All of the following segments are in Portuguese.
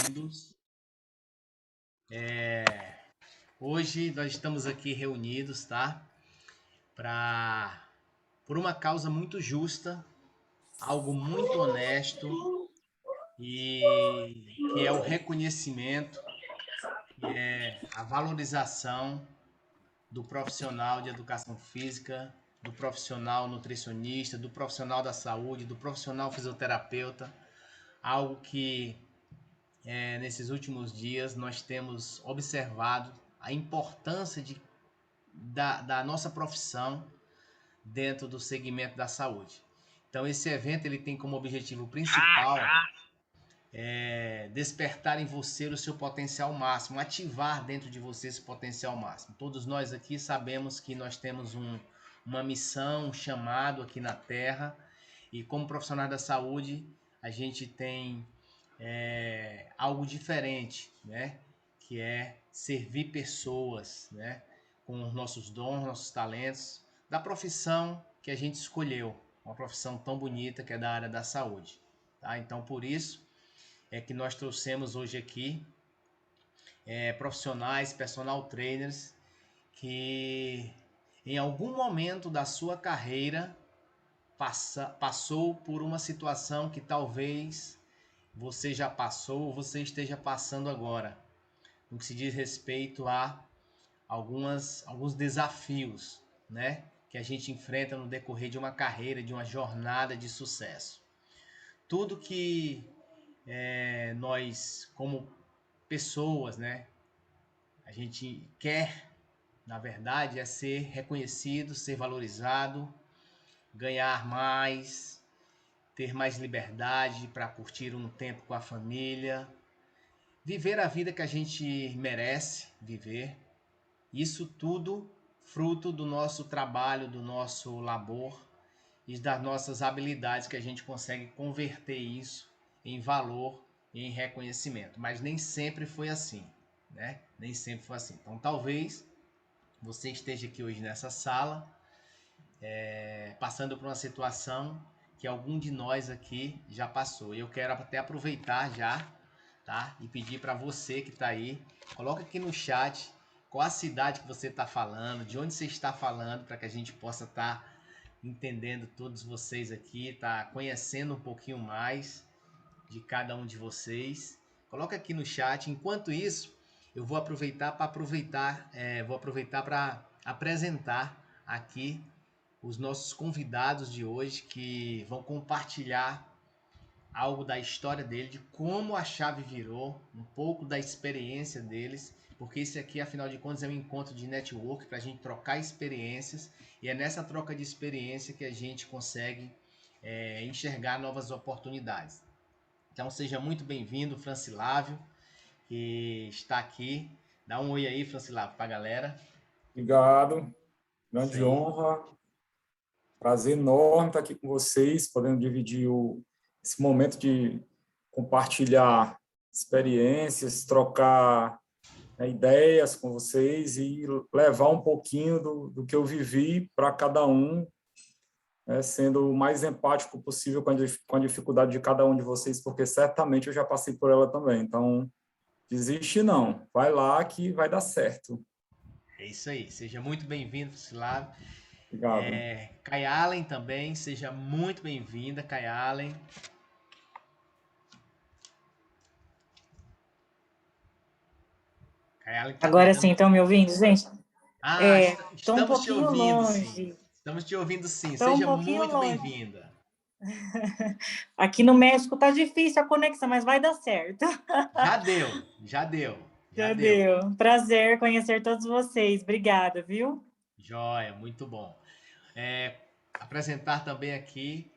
bem-vindos. Hoje nós estamos aqui reunidos, tá? Por uma causa muito justa, algo muito honesto e que é o reconhecimento, que é a valorização do profissional de educação física, do profissional nutricionista, do profissional da saúde, do profissional fisioterapeuta, algo que nesses últimos dias nós temos observado a importância da nossa profissão dentro do segmento da saúde. Então esse evento ele tem como objetivo principal despertar em você o seu potencial máximo, ativar dentro de você esse potencial máximo. Todos nós aqui sabemos que nós temos uma missão, um chamado aqui na Terra, e como profissionais da saúde a gente tem algo diferente, né? Que é servir pessoas, né? Com os nossos dons, nossos talentos, da profissão que a gente escolheu, uma profissão tão bonita que é da área da saúde, tá? Então, por isso é que nós trouxemos hoje aqui profissionais, personal trainers, que em algum momento da sua carreira passou por uma situação que talvez você já passou ou você esteja passando agora, no que se diz respeito a alguns desafios, né, que a gente enfrenta no decorrer de uma carreira, de uma jornada de sucesso. Tudo que nós, como pessoas, né, a gente quer, na verdade, é ser reconhecido, ser valorizado, ganhar mais, ter mais liberdade para curtir um tempo com a família, viver a vida que a gente merece viver. Isso tudo fruto do nosso trabalho, do nosso labor e das nossas habilidades, que a gente consegue converter isso em valor e em reconhecimento. Mas nem sempre foi assim, né? Nem sempre foi assim. Então talvez você esteja aqui hoje nessa sala passando por uma situação que algum de nós aqui já passou. Eu quero até aproveitar já, tá? E pedir para você que está aí, coloca aqui no chat qual a cidade que você está falando, de onde você está falando, para que a gente possa estar entendendo todos vocês aqui, tá conhecendo um pouquinho mais de cada um de vocês. Coloca aqui no chat. Enquanto isso, eu vou aproveitar para apresentar aqui os nossos convidados de hoje, que vão compartilhar algo da história dele, de como a chave virou, um pouco da experiência deles, porque esse aqui, afinal de contas, é um encontro de network para a gente trocar experiências, e é nessa troca de experiência que a gente consegue enxergar novas oportunidades. Então seja muito bem-vindo, Francilávio, que está aqui. Dá um oi aí, Francilávio, para a galera. Obrigado, Isso grande aí. honra, prazer enorme estar aqui com vocês, podendo dividir esse momento de compartilhar experiências, trocar ideias com vocês e levar um pouquinho do que eu vivi para cada um, né, sendo o mais empático possível com a dificuldade de cada um de vocês, porque certamente eu já passei por ela também. Então, desiste não, vai lá que vai dar certo. É isso aí. Seja muito bem-vindo, Francilávio. Obrigado. Kai Allen também, seja muito bem-vinda, Kai Allen. Kai Allen tá Agora sim, tentando... estão me ouvindo, gente? Estou um Estamos te pouquinho ouvindo, sim. longe. Estamos te ouvindo, sim. Estou um Seja pouquinho muito longe. bem-vinda. Aqui no México tá difícil a conexão, mas vai dar certo. Já deu, já deu, já Já deu. deu. Prazer conhecer todos vocês. Obrigada, viu? Joia, muito bom. Apresentar também aqui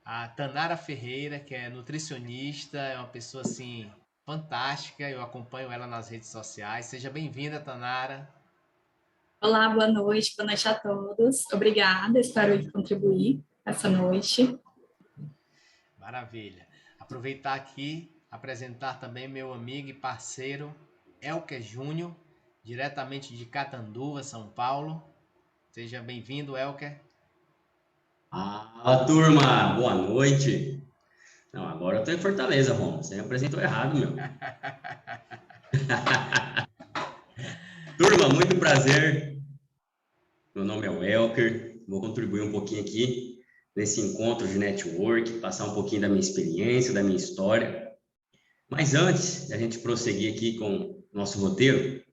a Tanara Ferreira, que é nutricionista, é uma pessoa assim fantástica. Eu acompanho ela nas redes sociais. Seja bem-vinda, Tanara. Olá, boa noite a todos. Obrigada, espero contribuir essa noite. Maravilha. Aproveitar aqui, apresentar também meu amigo e parceiro Elker Júnior, diretamente de Catanduva, São Paulo. Seja bem-vindo, Elker. Turma, boa noite. Não, agora eu tô em Fortaleza, Romulo. Você me apresentou errado, meu. Turma, muito prazer. Meu nome é Welker. Vou contribuir um pouquinho aqui nesse encontro de network, passar um pouquinho da minha experiência, da minha história. Mas antes da gente prosseguir aqui com o nosso roteiro,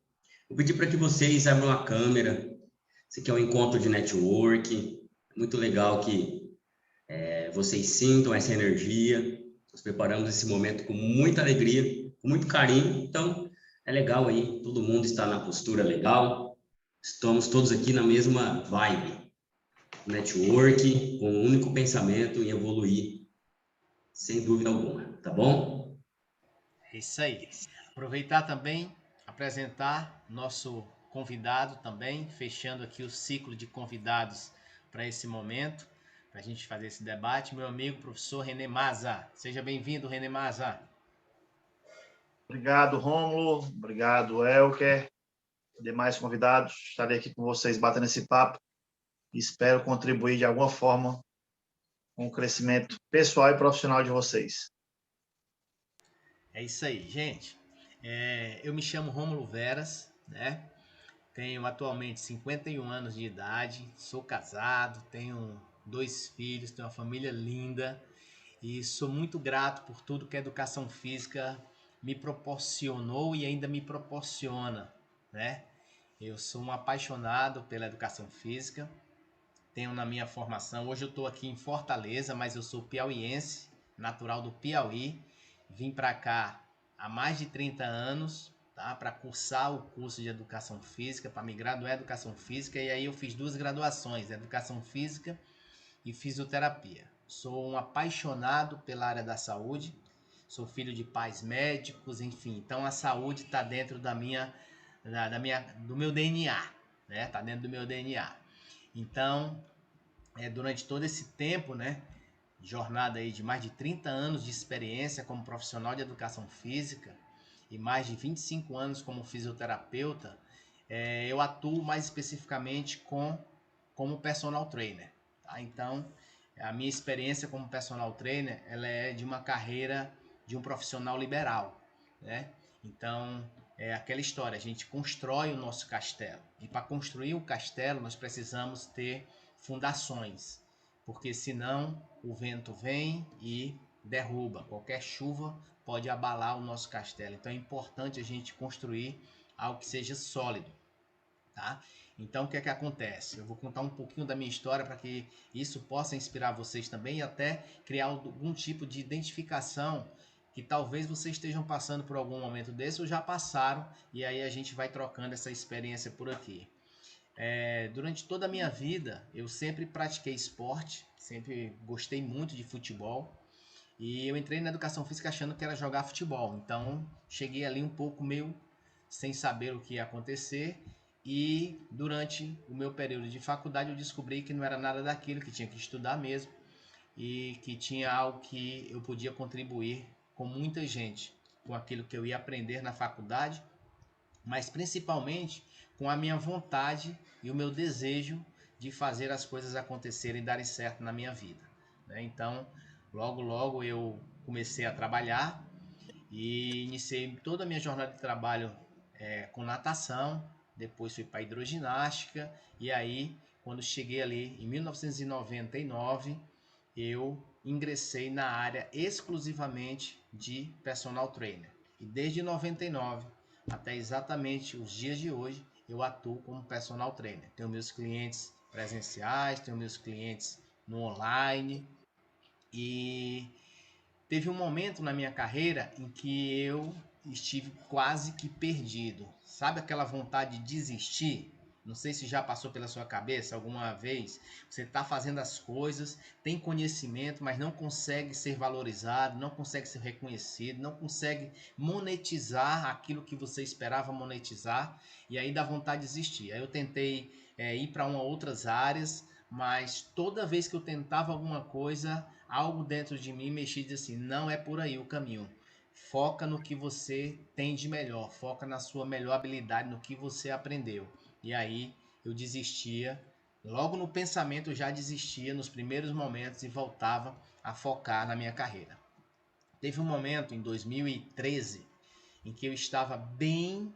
vou pedir para que vocês abram a câmera. Esse aqui é um encontro de network. É muito legal que vocês sintam essa energia. Nós preparamos esse momento com muita alegria, com muito carinho. Então, é legal aí, todo mundo está na postura legal. Estamos todos aqui na mesma vibe. Network, com um único pensamento em evoluir, sem dúvida alguma, tá bom? É isso aí. Aproveitar também, apresentar nosso convidado também, fechando aqui o ciclo de convidados para esse momento, para a gente fazer esse debate, meu amigo professor René Maza. Seja bem-vindo, René Maza. Obrigado, Rômulo. Obrigado, Elker. Demais convidados, estarei aqui com vocês batendo esse papo e espero contribuir de alguma forma com o crescimento pessoal e profissional de vocês. É isso aí, gente. Eu me chamo Rômulo Veras, né? Tenho atualmente 51 anos de idade, sou casado, tenho 2 filhos, tenho uma família linda e sou muito grato por tudo que a educação física me proporcionou e ainda me proporciona, né? Eu sou um apaixonado pela educação física, tenho na minha formação, hoje eu estou aqui em Fortaleza, mas eu sou piauiense, natural do Piauí, vim para cá há mais de 30 anos, tá? Para cursar o curso de Educação Física, para me graduar em Educação Física, e aí eu fiz 2 graduações, Educação Física e Fisioterapia. Sou um apaixonado pela área da saúde, sou filho de pais médicos, enfim, então a saúde está dentro do meu DNA, né? Tá dentro do meu DNA. Então, durante todo esse tempo, né, jornada aí de mais de 30 anos de experiência como profissional de educação física e mais de 25 anos como fisioterapeuta, eu atuo mais especificamente como personal trainer. Tá? Então, a minha experiência como personal trainer, ela é de uma carreira de um profissional liberal, né? Então, é aquela história, a gente constrói o nosso castelo. E para construir o castelo, nós precisamos ter fundações, porque senão o vento vem e derruba. Qualquer chuva pode abalar o nosso castelo. Então é importante a gente construir algo que seja sólido, tá? Então o que é que acontece? Eu vou contar um pouquinho da minha história para que isso possa inspirar vocês também e até criar algum tipo de identificação que talvez vocês estejam passando por algum momento desse ou já passaram, e aí a gente vai trocando essa experiência por aqui. Durante toda a minha vida, eu sempre pratiquei esporte, sempre gostei muito de futebol. E eu entrei na educação física achando que era jogar futebol. Então, cheguei ali um pouco meio sem saber o que ia acontecer. E durante o meu período de faculdade, eu descobri que não era nada daquilo, que tinha que estudar mesmo. E que tinha algo que eu podia contribuir com muita gente, com aquilo que eu ia aprender na faculdade, mas principalmente com a minha vontade e o meu desejo de fazer as coisas acontecerem e darem certo na minha vida, né? Então, logo eu comecei a trabalhar e iniciei toda a minha jornada de trabalho com natação, depois fui para hidroginástica e aí, quando cheguei ali em 1999, eu ingressei na área exclusivamente de personal trainer. E desde 99 até exatamente os dias de hoje, eu atuo como personal trainer. Tenho meus clientes presenciais, tenho meus clientes no online. E teve um momento na minha carreira em que eu estive quase que perdido. Sabe aquela vontade de desistir? Não sei se já passou pela sua cabeça alguma vez. Você está fazendo as coisas, tem conhecimento, mas não consegue ser valorizado, não consegue ser reconhecido, não consegue monetizar aquilo que você esperava monetizar, e aí dá vontade de desistir. Aí eu tentei ir para outras áreas, mas toda vez que eu tentava alguma coisa, algo dentro de mim mexia e dizia assim, não é por aí o caminho. Foca no que você tem de melhor, foca na sua melhor habilidade, no que você aprendeu. E aí eu desistia, logo no pensamento eu já desistia nos primeiros momentos e voltava a focar na minha carreira. Teve um momento em 2013 em que eu estava bem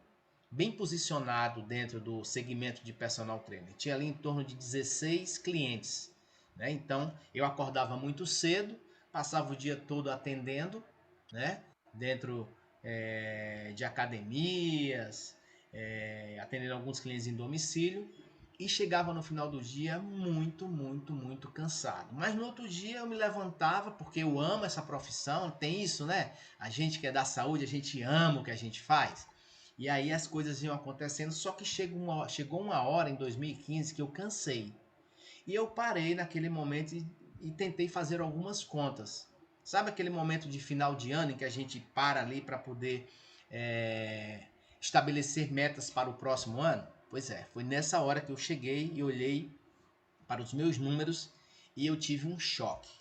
posicionado dentro do segmento de personal trainer. Tinha ali em torno de 16 clientes, né? Então, eu acordava muito cedo, passava o dia todo atendendo, né? Dentro de academias, atendendo alguns clientes em domicílio, e chegava no final do dia muito cansado. Mas no outro dia eu me levantava, porque eu amo essa profissão, tem isso, né? A gente que é da saúde, a gente ama o que a gente faz. E aí as coisas iam acontecendo, só que chegou uma hora em 2015 que eu cansei. E eu parei naquele momento e tentei fazer algumas contas. Sabe aquele momento de final de ano em que a gente para ali para poder estabelecer metas para o próximo ano? Pois é, foi nessa hora que eu cheguei e olhei para os meus números e eu tive um choque.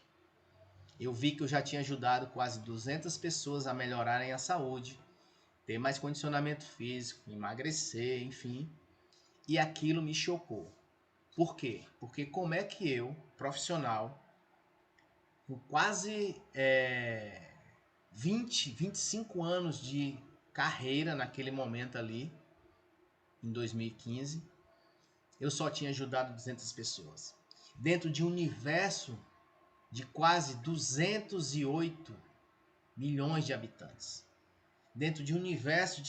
Eu vi que eu já tinha ajudado quase 200 pessoas a melhorarem a saúde, ter mais condicionamento físico, emagrecer, enfim. E aquilo me chocou. Por quê? Porque como é que eu, profissional, com quase 25 anos de carreira naquele momento ali, em 2015, eu só tinha ajudado 200 pessoas. Dentro de um universo de quase 208 milhões de habitantes. Dentro de um universo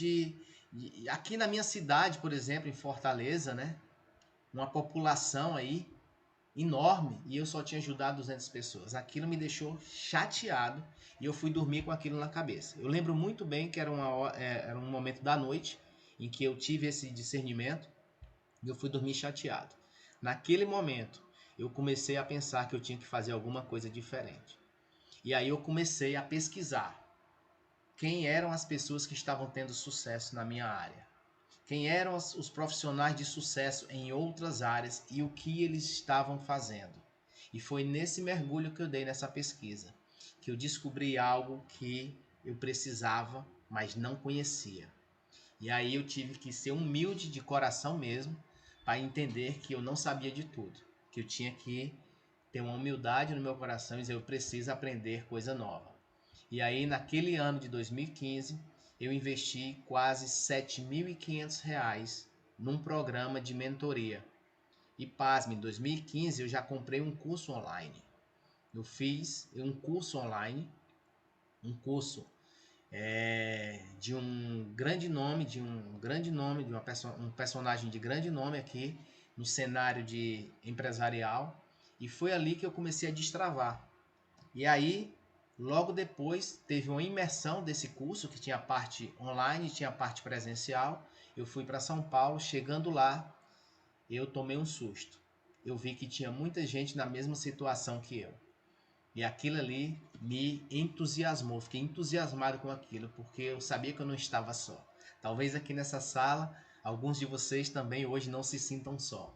aqui na minha cidade, por exemplo, em Fortaleza, né? Uma população aí enorme e eu só tinha ajudado 200 pessoas. Aquilo me deixou chateado e eu fui dormir com aquilo na cabeça. Eu lembro muito bem que era um momento da noite em que eu tive esse discernimento e eu fui dormir chateado. Naquele momento, eu comecei a pensar que eu tinha que fazer alguma coisa diferente. E aí eu comecei a pesquisar quem eram as pessoas que estavam tendo sucesso na minha área. Quem eram os profissionais de sucesso em outras áreas e o que eles estavam fazendo. E foi nesse mergulho que eu dei nessa pesquisa, que eu descobri algo que eu precisava, mas não conhecia. E aí eu tive que ser humilde de coração mesmo, para entender que eu não sabia de tudo, que eu tinha que ter uma humildade no meu coração e dizer, eu preciso aprender coisa nova. E aí naquele ano de 2015, eu investi quase R$ 7.500 num programa de mentoria. E pasme, em 2015 eu já comprei um curso online. Eu fiz um curso online, um curso de um grande nome, de um personagem de grande nome aqui no cenário de empresarial. E foi ali que eu comecei a destravar. E aí, logo depois, teve uma imersão desse curso, que tinha a parte online e tinha a parte presencial. Eu fui para São Paulo, chegando lá, eu tomei um susto. Eu vi que tinha muita gente na mesma situação que eu. E aquilo ali me entusiasmou, fiquei entusiasmado com aquilo, porque eu sabia que eu não estava só. Talvez aqui nessa sala, alguns de vocês também hoje não se sintam só,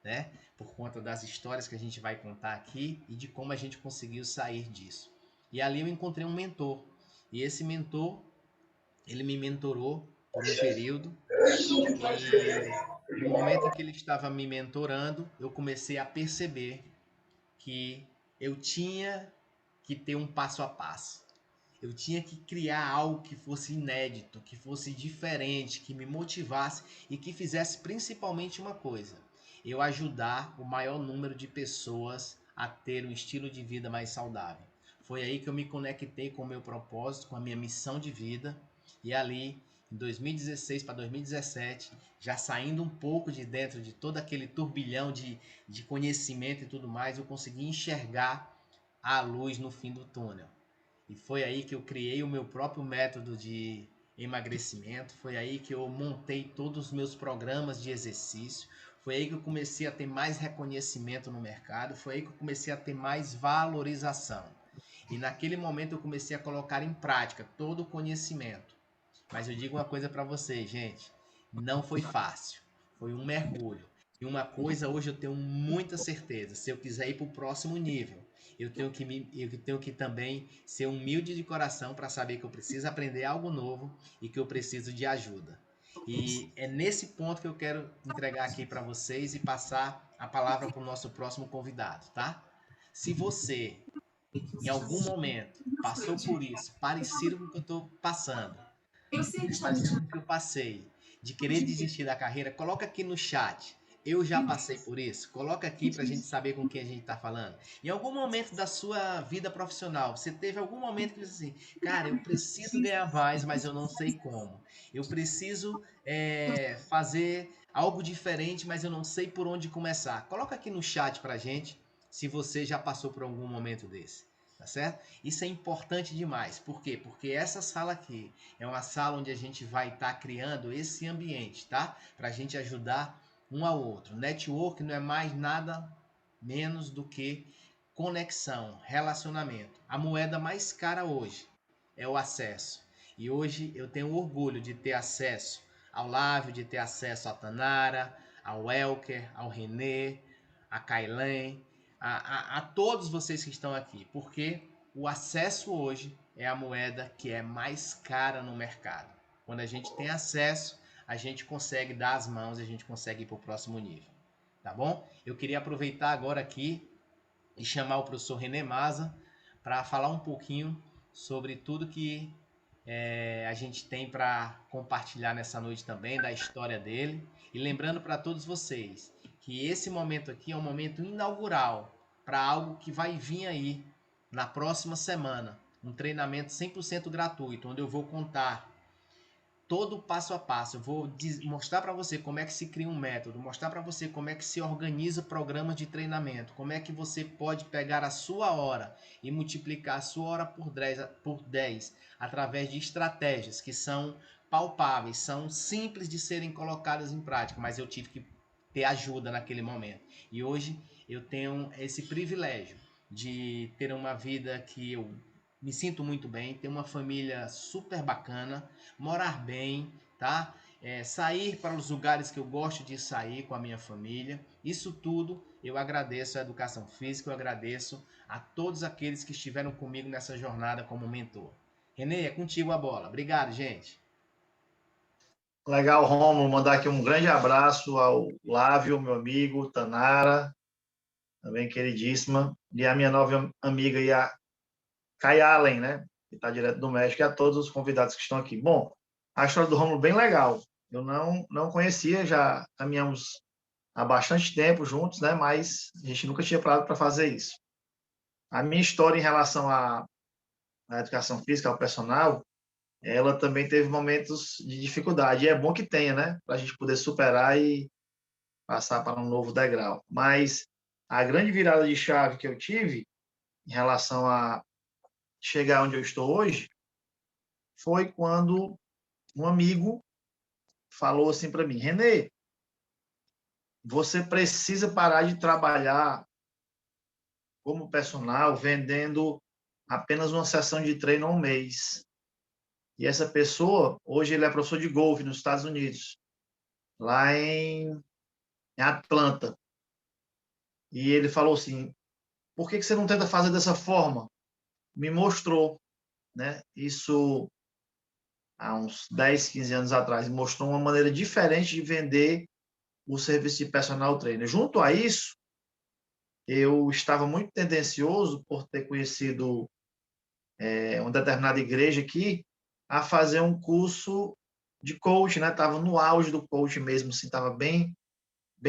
né? Por conta das histórias que a gente vai contar aqui e de como a gente conseguiu sair disso. E ali eu encontrei um mentor. E esse mentor, ele me mentorou por um período. E no momento em que ele estava me mentorando, eu comecei a perceber que eu tinha que ter um passo a passo. Eu tinha que criar algo que fosse inédito, que fosse diferente, que me motivasse e que fizesse principalmente uma coisa: eu ajudar o maior número de pessoas a ter um estilo de vida mais saudável. Foi aí que eu me conectei com o meu propósito, com a minha missão de vida, e ali, em 2016 para 2017, já saindo um pouco de dentro de todo aquele turbilhão de conhecimento e tudo mais, eu consegui enxergar a luz no fim do túnel. E foi aí que eu criei o meu próprio método de emagrecimento, foi aí que eu montei todos os meus programas de exercício, foi aí que eu comecei a ter mais reconhecimento no mercado, foi aí que eu comecei a ter mais valorização. E naquele momento eu comecei a colocar em prática todo o conhecimento. Mas eu digo uma coisa para vocês, gente, não foi fácil, foi um mergulho. E uma coisa hoje eu tenho muita certeza, se eu quiser ir para o próximo nível, eu tenho que também ser humilde de coração para saber que eu preciso aprender algo novo e que eu preciso de ajuda. E é nesse ponto que eu quero entregar aqui para vocês e passar a palavra para o nosso próximo convidado, tá? Se você, em algum momento, passou por isso, parecido com o que eu estou passando, o que eu passei, de querer desistir da carreira, coloca aqui no chat. Eu já passei por isso. Coloca aqui para a gente saber com quem a gente está falando. Em algum momento da sua vida profissional, você teve algum momento que você disse assim, cara, eu preciso ganhar mais, mas eu não sei como. Eu preciso fazer algo diferente, mas eu não sei por onde começar. Coloca aqui no chat para a gente se você já passou por algum momento desse. Tá certo? Isso é importante demais. Por quê? Porque essa sala aqui é uma sala onde a gente vai estar criando esse ambiente, tá? Para a gente ajudar um ao outro. Network não é mais nada menos do que conexão, relacionamento. A moeda mais cara hoje é o acesso. E hoje eu tenho orgulho de ter acesso ao Lávio, de ter acesso a Tanara, ao Elker, ao Renê, a Kailen, a todos vocês que estão aqui, porque o acesso hoje é a moeda que é mais cara no mercado. Quando a gente tem acesso, a gente consegue dar as mãos e a gente consegue ir para o próximo nível. Tá bom? Eu queria aproveitar agora aqui e chamar o professor René Maza para falar um pouquinho sobre tudo que a gente tem para compartilhar nessa noite também, da história dele. E lembrando para todos vocês que esse momento aqui é um momento inaugural para algo que vai vir aí na próxima semana. Um treinamento 100% gratuito, onde eu vou contar todo o passo a passo. Eu vou mostrar para você como é que se cria um método, mostrar para você como é que se organiza programas de treinamento, como é que você pode pegar a sua hora e multiplicar a sua hora por 10 através de estratégias que são palpáveis, são simples de serem colocadas em prática, mas eu tive que ter ajuda naquele momento. E hoje eu tenho esse privilégio de ter uma vida que eu me sinto muito bem, ter uma família super bacana, morar bem, tá? Sair para os lugares que eu gosto de sair com a minha família. Isso tudo eu agradeço à educação física, eu agradeço a todos aqueles que estiveram comigo nessa jornada como mentor. Renê, é contigo a bola. Obrigado, gente. Legal, Romulo, mandar aqui um grande abraço ao Lávio, meu amigo, Tanara, também queridíssima, e a minha nova amiga, a Kai Allen, né, que está direto do México, e a todos os convidados que estão aqui. Bom, a história do Romulo bem legal. Eu não conhecia, já caminhamos há bastante tempo juntos, né, mas a gente nunca tinha parado para fazer isso. A minha história em relação à educação física, ao personal, ela também teve momentos de dificuldade. E é bom que tenha, né? Para a gente poder superar e passar para um novo degrau. Mas a grande virada de chave que eu tive em relação a chegar onde eu estou hoje foi quando um amigo falou assim para mim: Renê, você precisa parar de trabalhar como personal vendendo apenas uma sessão de treino ao mês. E essa pessoa, hoje ele é professor de golfe nos Estados Unidos, lá em Atlanta. E ele falou assim, por que você não tenta fazer dessa forma? Me mostrou, né? Isso há uns 10, 15 anos atrás, mostrou uma maneira diferente de vender o serviço de personal trainer. Junto a isso, eu estava muito tendencioso por ter conhecido uma determinada igreja aqui, a fazer um curso de coach, né? Estava no auge do coach mesmo, assim, estava bem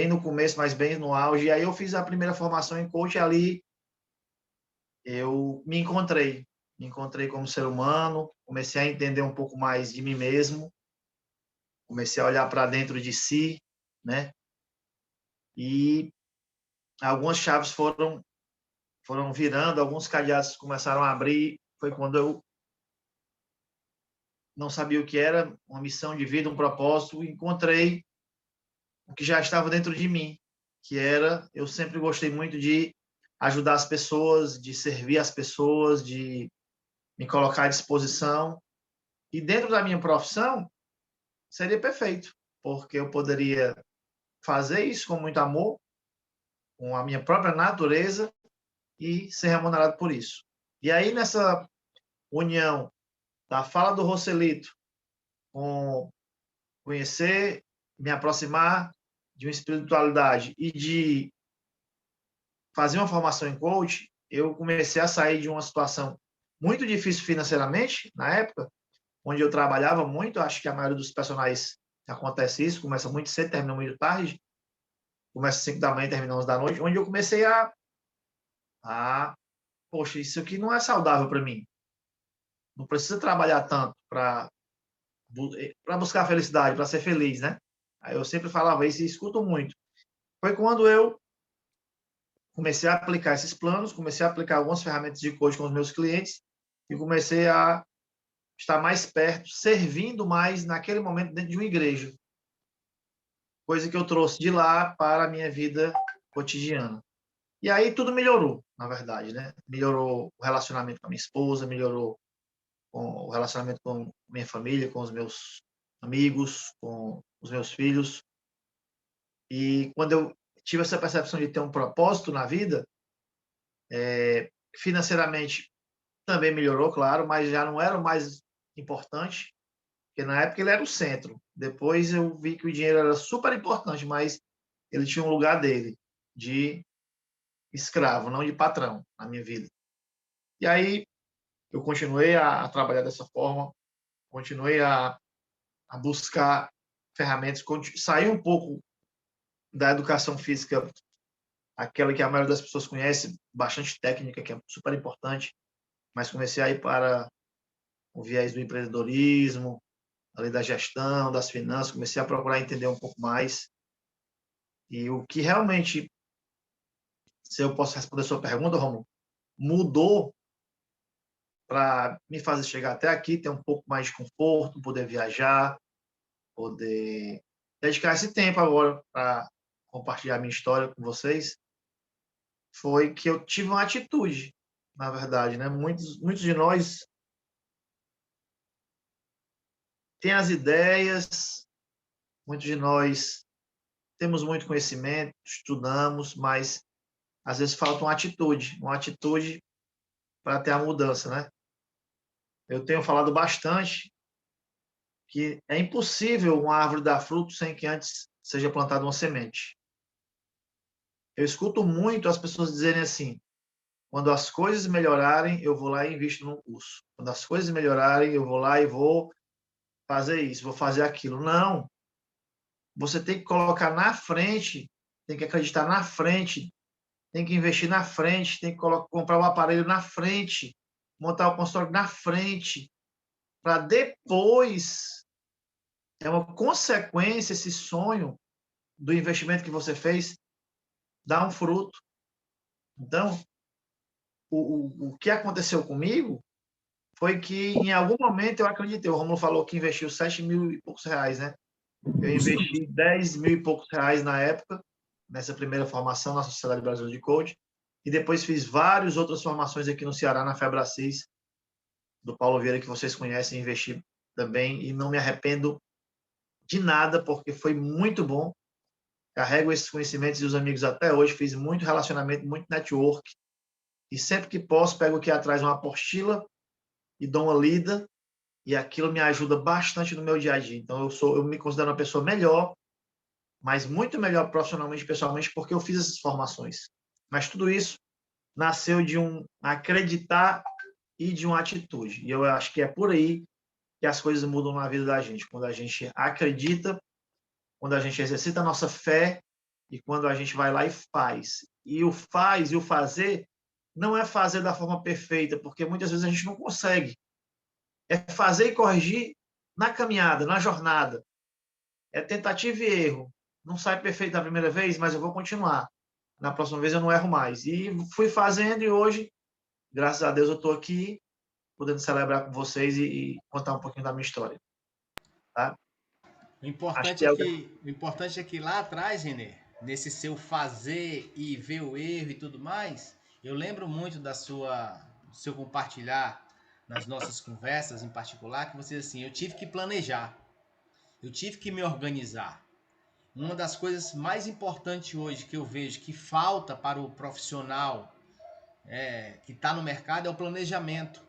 no começo, mas bem no auge. E aí eu fiz a primeira formação em coach e ali eu me encontrei como ser humano, comecei a entender um pouco mais de mim mesmo, comecei a olhar para dentro de si, né? E algumas chaves foram virando, alguns cadeados começaram a abrir. Foi quando eu não sabia o que era, uma missão de vida, um propósito, e encontrei o que já estava dentro de mim, que era, eu sempre gostei muito de ajudar as pessoas, de servir as pessoas, de me colocar à disposição. E dentro da minha profissão, seria perfeito, porque eu poderia fazer isso com muito amor, com a minha própria natureza e ser remunerado por isso. E aí, nessa união da fala do Roselito com conhecer, me aproximar de uma espiritualidade e de fazer uma formação em coach, eu comecei a sair de uma situação muito difícil financeiramente, na época, onde eu trabalhava muito, acho que a maioria dos personagens acontece isso, começa muito cedo, termina muito tarde, começa às 5 da manhã, termina às 11 da noite, onde eu comecei poxa, isso aqui não é saudável para mim. Não precisa trabalhar tanto para buscar felicidade, para ser feliz, né? Aí eu sempre falava isso e escuto muito. Foi quando eu comecei a aplicar esses planos, comecei a aplicar algumas ferramentas de coaching com os meus clientes e comecei a estar mais perto, servindo mais naquele momento dentro de uma igreja. Coisa que eu trouxe de lá para a minha vida cotidiana. E aí tudo melhorou, na verdade, né? Melhorou o relacionamento com a minha esposa, melhorou o relacionamento com minha família, com os meus amigos, com os meus filhos. E quando eu tive essa percepção de ter um propósito na vida, financeiramente também melhorou, claro, mas já não era o mais importante, porque na época ele era o centro. Depois eu vi que o dinheiro era super importante, mas ele tinha um lugar dele, de escravo, não de patrão, na minha vida. E aí eu continuei a trabalhar dessa forma, continuei a buscar ferramentas, sair um pouco da educação física, aquela que a maioria das pessoas conhece, bastante técnica, que é super importante, mas comecei a ir para o viés do empreendedorismo, ali da gestão, das finanças, comecei a procurar entender um pouco mais. E o que realmente, se eu posso responder a sua pergunta, Romulo, mudou para me fazer chegar até aqui, ter um pouco mais de conforto, poder viajar, poder dedicar esse tempo agora para compartilhar minha história com vocês, foi que eu tive uma atitude, na verdade, né? Muitos de nós têm as ideias, muitos de nós temos muito conhecimento, estudamos, mas às vezes falta uma atitude para ter a mudança, né? Eu tenho falado bastante que é impossível uma árvore dar fruto sem que antes seja plantada uma semente. Eu escuto muito as pessoas dizerem assim: quando as coisas melhorarem, eu vou lá e invisto num curso. Quando as coisas melhorarem, eu vou lá e vou fazer isso, vou fazer aquilo. Não. Você tem que colocar na frente, tem que acreditar na frente, tem que investir na frente, tem que comprar o aparelho na frente, montar o consultório na frente, para depois, é uma consequência, esse sonho do investimento que você fez, dar um fruto. Então, o que aconteceu comigo foi que, em algum momento, eu acreditei. O Romulo falou que investiu 7 mil e poucos reais, né? Eu investi 10 mil e poucos reais na época, nessa primeira formação na Sociedade Brasileira de Coaching, e depois fiz várias outras formações aqui no Ceará, na Febracis, do Paulo Vieira, que vocês conhecem, investi também, e não me arrependo de nada, porque foi muito bom. Carrego esses conhecimentos e os amigos até hoje, fiz muito relacionamento, muito network, e sempre que posso, pego aqui atrás uma apostila e dou uma lida, e aquilo me ajuda bastante no meu dia a dia. Então, eu me considero uma pessoa melhor, mas muito melhor profissionalmente e pessoalmente, porque eu fiz essas formações. Mas tudo isso nasceu de um acreditar e de uma atitude. E eu acho que é por aí que as coisas mudam na vida da gente. Quando a gente acredita, quando a gente exercita a nossa fé e quando a gente vai lá e faz. E o faz e o fazer não é fazer da forma perfeita, porque muitas vezes a gente não consegue. É fazer e corrigir na caminhada, na jornada. É tentativa e erro. Não sai perfeito na primeira vez, mas eu vou continuar. Na próxima vez eu não erro mais. E fui fazendo e hoje, graças a Deus, eu estou aqui podendo celebrar com vocês e contar um pouquinho da minha história. Tá? Acho que O importante é que lá atrás, Renê, nesse seu fazer e ver o erro e tudo mais, eu lembro muito do seu compartilhar nas nossas conversas em particular, que você assim, eu tive que planejar, eu tive que me organizar. Uma das coisas mais importantes hoje que eu vejo que falta para o profissional que está no mercado é o planejamento.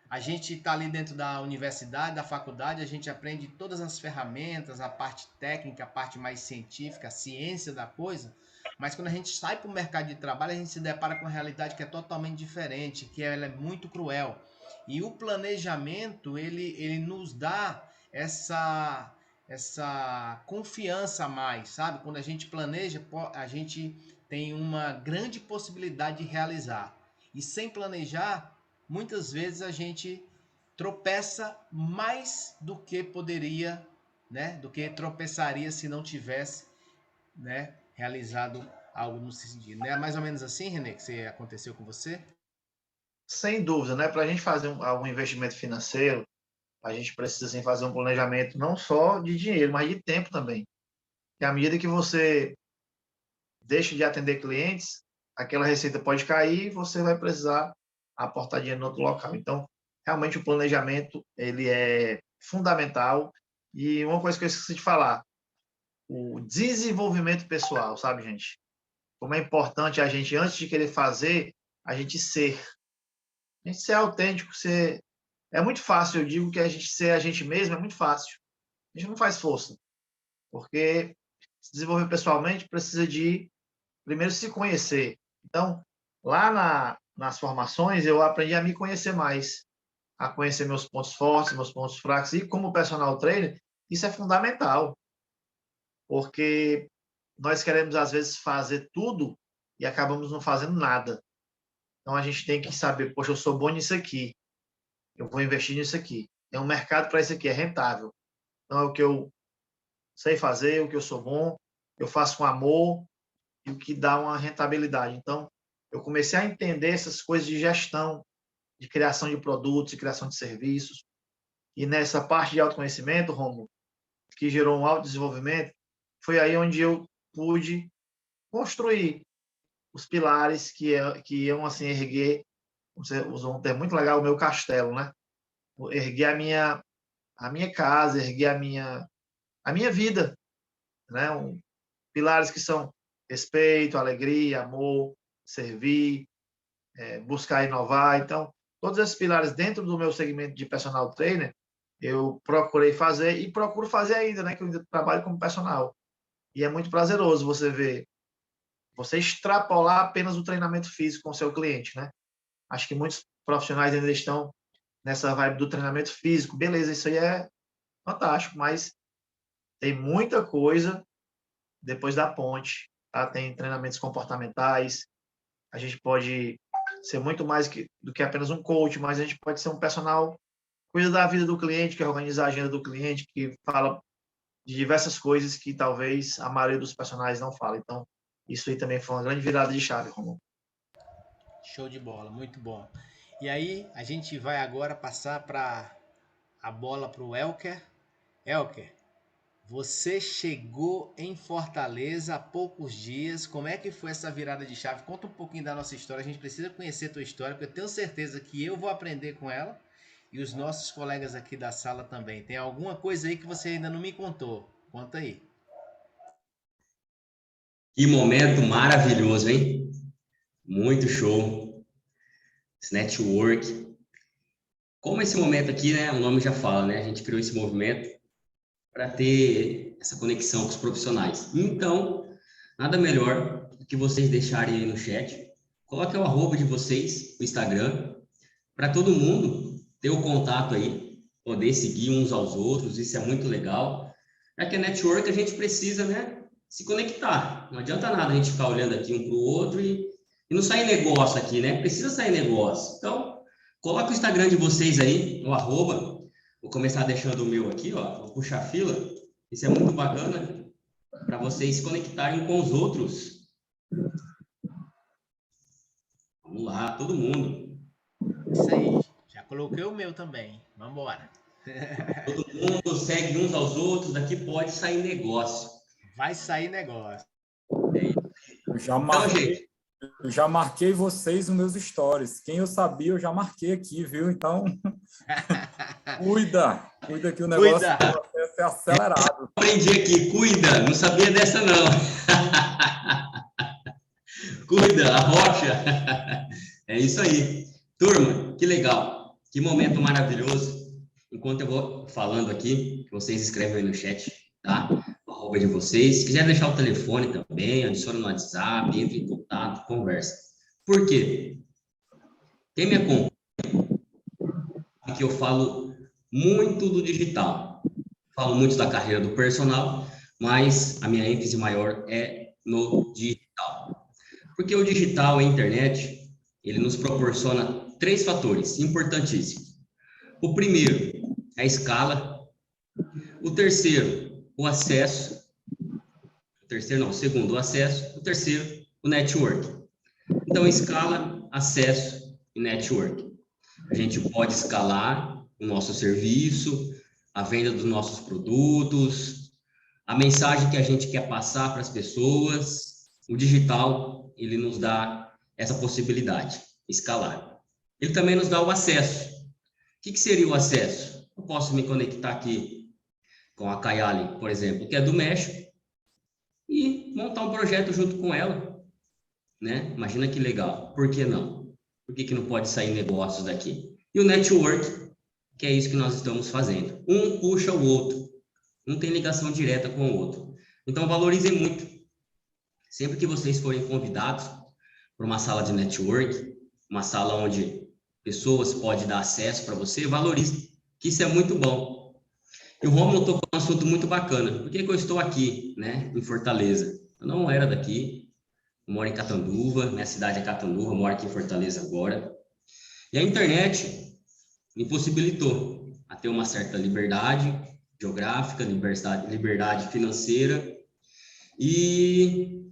A gente está ali dentro da universidade, da faculdade, a gente aprende todas as ferramentas, a parte técnica, a parte mais científica, a ciência da coisa, mas quando a gente sai para o mercado de trabalho, a gente se depara com uma realidade que é totalmente diferente, que ela é muito cruel. E o planejamento, ele nos dá essa confiança a mais, sabe? Quando a gente planeja, a gente tem uma grande possibilidade de realizar. E sem planejar, muitas vezes a gente tropeça mais do que poderia, né? Do que tropeçaria se não tivesse, né, realizado algo no sentido. Não é mais ou menos assim, Renê, que aconteceu com você? Sem dúvida, né? Para a gente fazer algum investimento financeiro, a gente precisa sim, fazer um planejamento não só de dinheiro, mas de tempo também. E à medida que você deixa de atender clientes, aquela receita pode cair e você vai precisar aportar dinheiro em outro local. Então, realmente o planejamento ele é fundamental. E uma coisa que eu esqueci de falar, o desenvolvimento pessoal, sabe, gente? Como é importante a gente, antes de querer fazer, a gente ser. A gente ser autêntico, ser... É muito fácil, eu digo que a gente ser a gente mesmo é muito fácil. A gente não faz força, porque se desenvolver pessoalmente precisa de, primeiro, se conhecer. Então, lá nas formações, eu aprendi a me conhecer mais, a conhecer meus pontos fortes, meus pontos fracos, e como personal trainer, isso é fundamental, porque nós queremos, às vezes, fazer tudo e acabamos não fazendo nada. Então, a gente tem que saber, poxa, eu sou bom nisso aqui, eu vou investir nisso aqui. Tem um mercado para isso aqui, é rentável. Então, é o que eu sei fazer, o que eu sou bom, eu faço com amor e o que dá uma rentabilidade. Então, eu comecei a entender essas coisas de gestão, de criação de produtos, de criação de serviços. E nessa parte de autoconhecimento, Romulo, que gerou um autodesenvolvimento, foi aí onde eu pude construir os pilares que iam assim erguer, você usou um termo muito legal, o meu castelo, né? Erguer a minha casa, erguer a minha vida, né? Pilares que são respeito, alegria, amor, servir, buscar inovar. Então, todos esses pilares dentro do meu segmento de personal trainer, eu procurei fazer e procuro fazer ainda, né? Que eu ainda trabalho como personal. E é muito prazeroso você ver, você extrapolar apenas o treinamento físico com o seu cliente, né? Acho que muitos profissionais ainda estão nessa vibe do treinamento físico. Beleza, isso aí é fantástico, mas tem muita coisa depois da ponte, tá? Tem treinamentos comportamentais, a gente pode ser muito mais do que apenas um coach, mas a gente pode ser um personal que cuida da vida do cliente, que organiza a agenda do cliente, que fala de diversas coisas que talvez a maioria dos personagens não fala. Então, isso aí também foi uma grande virada de chave, Romulo. Show de bola, muito bom. E aí, a gente vai agora passar a bola para o Elker. Elker, você chegou em Fortaleza há poucos dias. Como é que foi essa virada de chave? Conta um pouquinho da nossa história. A gente precisa conhecer a tua história, porque eu tenho certeza que eu vou aprender com ela e os nossos colegas aqui da sala também. Tem alguma coisa aí que você ainda não me contou? Conta aí. Que momento maravilhoso, hein? Muito show. Esse network. Como esse momento aqui, né? O nome já fala, né? A gente criou esse movimento para ter essa conexão com os profissionais. Então, nada melhor do que vocês deixarem aí no chat. Coloque o arroba de vocês, o Instagram, para todo mundo ter o contato aí, poder seguir uns aos outros, isso é muito legal. Já que é network, a gente precisa, né, se conectar. Não adianta nada a gente ficar olhando aqui um para o outro e não sair negócio aqui, né? Precisa sair negócio. Então, coloque o Instagram de vocês aí, o arroba. Vou começar deixando o meu aqui, ó. Vou puxar a fila. Isso é muito bacana para vocês se conectarem com os outros. Vamos lá, todo mundo. Isso aí. Já coloquei o meu também. Vamos embora. Todo mundo segue uns aos outros. Daqui pode sair negócio. Vai sair negócio. Eu já Então, marquei, gente. eu já marquei vocês nos meus stories. Quem eu sabia, eu já marquei aqui, viu? Então, cuida que o negócio vai ser acelerado. Aprendi aqui, cuida. Não sabia dessa, não. Cuida, a rocha. É isso aí. Turma, que legal. Que momento maravilhoso. Enquanto eu vou falando aqui, vocês escrevem aí no chat, tá? O arroba de vocês. Se quiser deixar o telefone também, adiciona no WhatsApp, entre em contato, conversa. Por quê? Quem me acompanha que eu falo muito do digital. Falo muito da carreira do personal, mas a minha ênfase maior é no digital. Porque o digital, a internet, ele nos proporciona 3 fatores importantíssimos. O primeiro, a escala. O terceiro, o acesso. O segundo, o acesso. O terceiro, o network. Então, escala, acesso e network. A gente pode escalar o nosso serviço, a venda dos nossos produtos, a mensagem que a gente quer passar para as pessoas. O digital, ele nos dá essa possibilidade, escalar. Ele também nos dá o acesso. O que seria o acesso? Eu posso me conectar aqui com a Kayali, por exemplo, que é do México, e montar um projeto junto com ela, né? Imagina que legal. Por que não? Por que não pode sair negócios daqui? E o network, que é isso que nós estamos fazendo. Um puxa o outro. Um tem ligação direta com o outro. Então, valorizem muito. Sempre que vocês forem convidados para uma sala de network, uma sala onde pessoas podem dar acesso para você, valorize, que isso é muito bom. E o Rômulo tocou um assunto muito bacana. Por que eu estou aqui, né, em Fortaleza? Eu não era daqui, eu moro em Catanduva, minha cidade é Catanduva, eu moro aqui em Fortaleza agora. E a internet me possibilitou a ter uma certa liberdade geográfica, liberdade financeira. E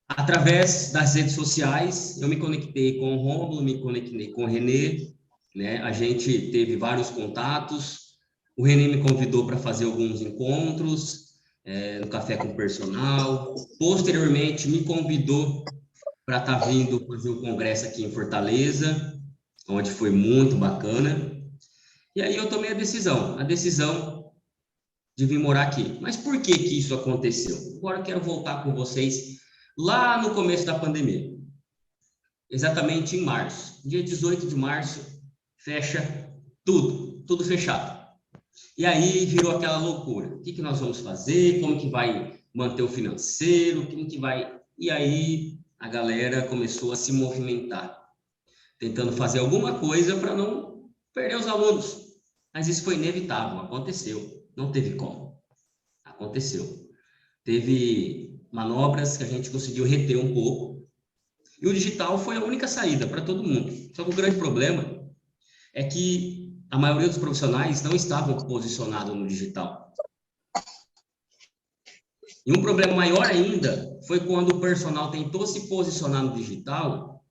através das redes sociais, eu me conectei com o Rômulo, me conectei com o Renê, né? A gente teve vários contatos. O Renê me convidou para fazer alguns encontros, no Café com o Personal. Posteriormente, me convidou para estar vindo fazer um congresso aqui em Fortaleza, onde foi muito bacana. E aí eu tomei a decisão de vir morar aqui. Mas por que isso aconteceu? Agora eu quero voltar com vocês lá no começo da pandemia. Exatamente em março. Dia 18 de março, fecha tudo fechado. E aí virou aquela loucura. O que nós vamos fazer? Como que vai manter o financeiro? Como que vai... E aí a galera começou a se movimentar, tentando fazer alguma coisa para não perder os alunos. Mas isso foi inevitável, aconteceu. Não teve como. Aconteceu. Teve manobras que a gente conseguiu reter um pouco. E o digital foi a única saída para todo mundo. Só que o grande problema é que a maioria dos profissionais não estavam posicionados no digital. E um problema maior ainda foi quando o personal tentou se posicionar no digital,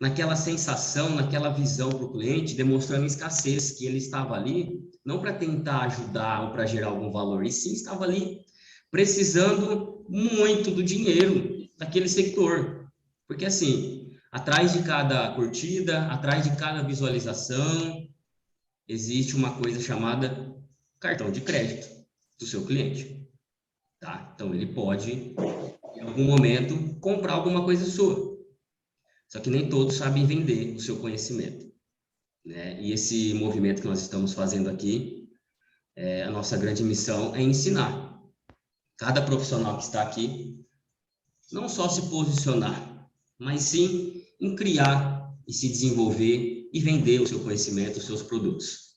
naquela sensação, naquela visão para o cliente, demonstrando escassez, que ele estava ali, não para tentar ajudar ou para gerar algum valor, e sim estava ali precisando muito do dinheiro daquele sector. Porque assim, atrás de cada curtida, atrás de cada visualização, existe uma coisa chamada cartão de crédito do seu cliente. Tá? Então, ele pode, em algum momento, comprar alguma coisa sua. Só que nem todos sabem vender o seu conhecimento, né? E esse movimento que nós estamos fazendo aqui, a nossa grande missão é ensinar cada profissional que está aqui, não só se posicionar, mas sim em criar e se desenvolver e vender o seu conhecimento, os seus produtos.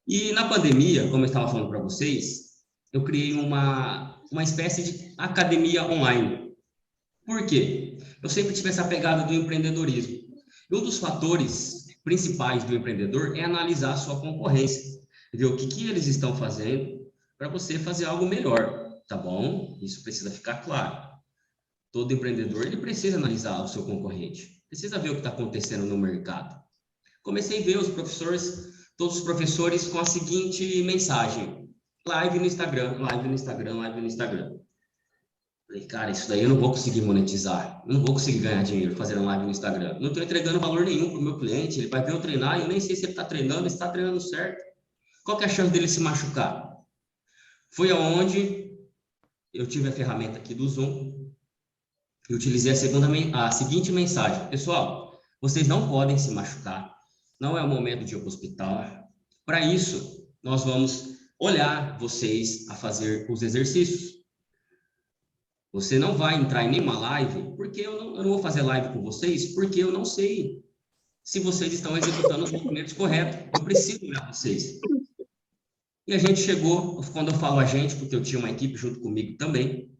E na pandemia, como eu estava falando para vocês, eu criei uma espécie de academia online. Por quê? Eu sempre tive essa pegada do empreendedorismo. E um dos fatores principais do empreendedor é analisar a sua concorrência, ver o que eles estão fazendo para você fazer algo melhor, tá bom? Isso precisa ficar claro. Todo empreendedor, ele precisa analisar o seu concorrente, precisa ver o que está acontecendo no mercado. Comecei a ver todos os professores com a seguinte mensagem: live no Instagram, live no Instagram, live no Instagram. Falei, cara, isso daí eu não vou conseguir monetizar, eu não vou conseguir ganhar dinheiro fazendo live no Instagram. Não estou entregando valor nenhum para o meu cliente, ele vai ver eu treinar e eu nem sei se ele está treinando, se está treinando certo. Qual que é a chance dele se machucar? Foi aonde eu tive a ferramenta aqui do Zoom e utilizei a seguinte mensagem: pessoal, vocês não podem se machucar, não é o momento de ir para o hospital. Para isso, nós vamos olhar vocês a fazer os exercícios. Você não vai entrar em nenhuma live, porque eu não vou fazer live com vocês, porque eu não sei se vocês estão executando os movimentos corretos. Eu preciso olhar vocês. E a gente chegou, quando eu falo a gente, porque eu tinha uma equipe junto comigo também,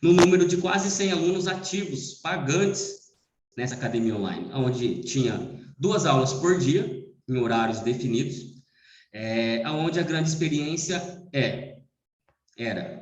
no número de quase 100 alunos ativos, pagantes, nessa academia online, onde tinha 2 aulas por dia, em horários definidos, onde a grande experiência era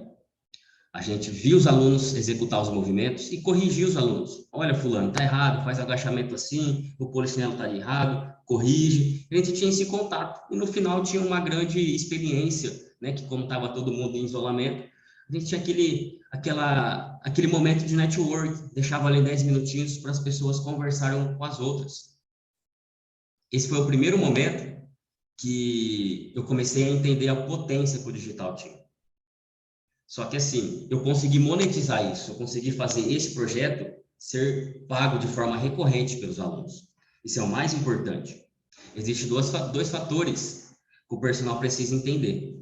a gente via os alunos executar os movimentos e corrigir os alunos. Olha, fulano, tá errado, faz agachamento assim, o polichinelo tá errado, corrige. A gente tinha esse contato. E no final tinha uma grande experiência, né? Que como estava todo mundo em isolamento, a gente tinha aquele momento de network, deixava ali 10 minutinhos para as pessoas conversarem com as outras. Esse foi o primeiro momento que eu comecei a entender a potência que o digital tinha. Só que assim, eu consegui monetizar isso, eu consegui fazer esse projeto ser pago de forma recorrente pelos alunos. Isso é o mais importante. Existem dois fatores que o personal precisa entender.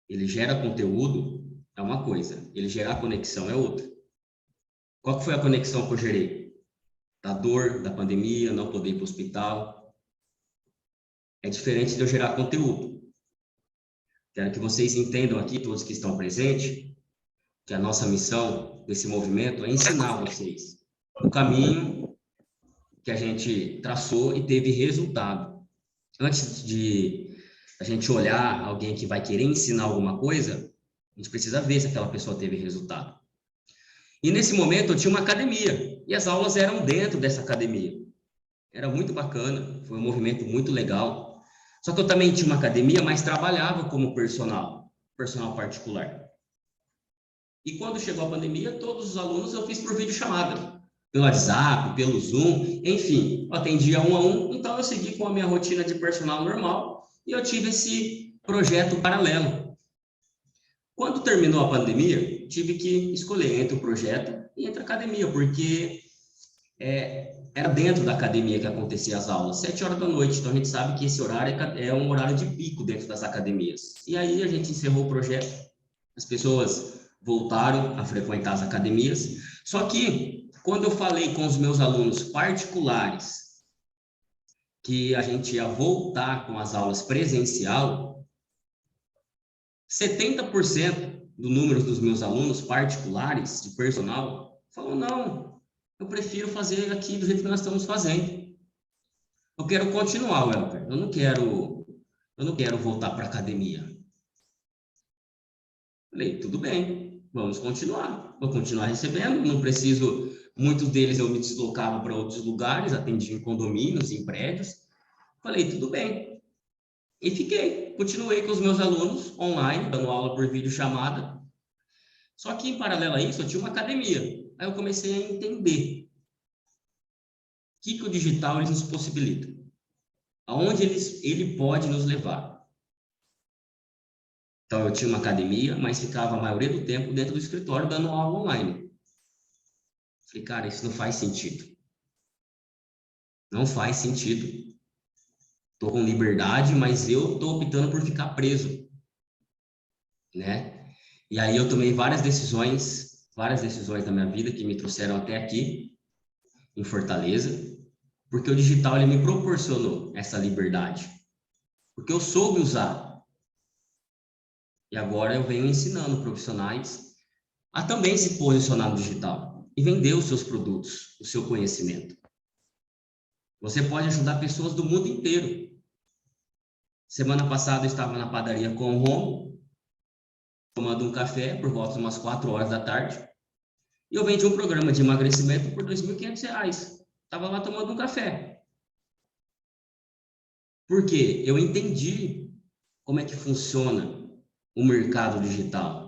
Ele gera conteúdo, é uma coisa. Ele gerar conexão é outra. Qual que foi a conexão que eu gerei? Da dor, da pandemia, não poder ir para o hospital. É diferente de eu gerar conteúdo. Quero que vocês entendam aqui, todos que estão presentes, que a nossa missão desse movimento é ensinar vocês o caminho que a gente traçou e teve resultado. Antes de a gente olhar alguém que vai querer ensinar alguma coisa, a gente precisa ver se aquela pessoa teve resultado. E nesse momento eu tinha uma academia, e as aulas eram dentro dessa academia. Era muito bacana, foi um movimento muito legal. Só que eu também tinha uma academia, mas trabalhava como personal particular. E quando chegou a pandemia, todos os alunos eu fiz por videochamada, pelo WhatsApp, pelo Zoom, enfim, eu atendia 1 a 1, então eu segui com a minha rotina de personal normal e eu tive esse projeto paralelo. Quando terminou a pandemia, tive que escolher entre o projeto e entre a academia, porque era dentro da academia que acontecia as aulas, 7 horas da noite, então a gente sabe que esse horário é um horário de pico dentro das academias. E aí a gente encerrou o projeto, as pessoas voltaram a frequentar as academias, só que quando eu falei com os meus alunos particulares que a gente ia voltar com as aulas presencial, 70% do número dos meus alunos particulares, de personal, falou, não, eu prefiro fazer aqui do jeito que nós estamos fazendo. Eu quero continuar, Welker. Eu não quero voltar para a academia. Falei, tudo bem, vamos continuar. Vou continuar recebendo, não preciso... Muitos deles eu me deslocava para outros lugares, atendia em condomínios, em prédios. Falei, tudo bem. E continuei com os meus alunos online, dando aula por videochamada. Só que, em paralelo a isso, eu tinha uma academia. Aí eu comecei a entender o que o digital ele nos possibilita. Aonde ele pode nos levar. Então, eu tinha uma academia, mas ficava a maioria do tempo dentro do escritório dando aula online. Falei, cara, isso não faz sentido. Não faz sentido. Estou com liberdade, mas eu estou optando por ficar preso. Né? E aí eu tomei várias decisões da minha vida que me trouxeram até aqui, em Fortaleza, porque o digital ele me proporcionou essa liberdade. Porque eu soube usar. E agora eu venho ensinando profissionais a também se posicionar no digital e vender os seus produtos, o seu conhecimento. Você pode ajudar pessoas do mundo inteiro. Semana passada eu estava na padaria com o Romo, tomando um café por volta de umas 4 horas da tarde, e eu vendi um programa de emagrecimento por R$ 2.500. Estava lá tomando um café. Por quê? Eu entendi como é que funciona o mercado digital.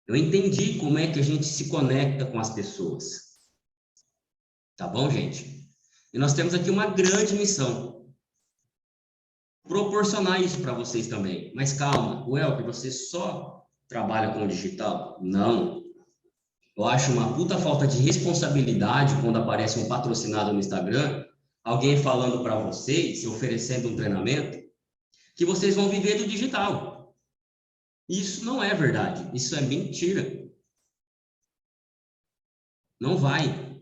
Eu entendi como é que a gente se conecta com as pessoas. Tá bom, gente? E nós temos aqui uma grande missão. Proporcionar isso para vocês também. Mas calma, Welker, você só trabalha com o digital? Não. Eu acho uma puta falta de responsabilidade quando aparece um patrocinado no Instagram, alguém falando para vocês, se oferecendo um treinamento, que vocês vão viver do digital. Isso não é verdade, isso é mentira. Não vai.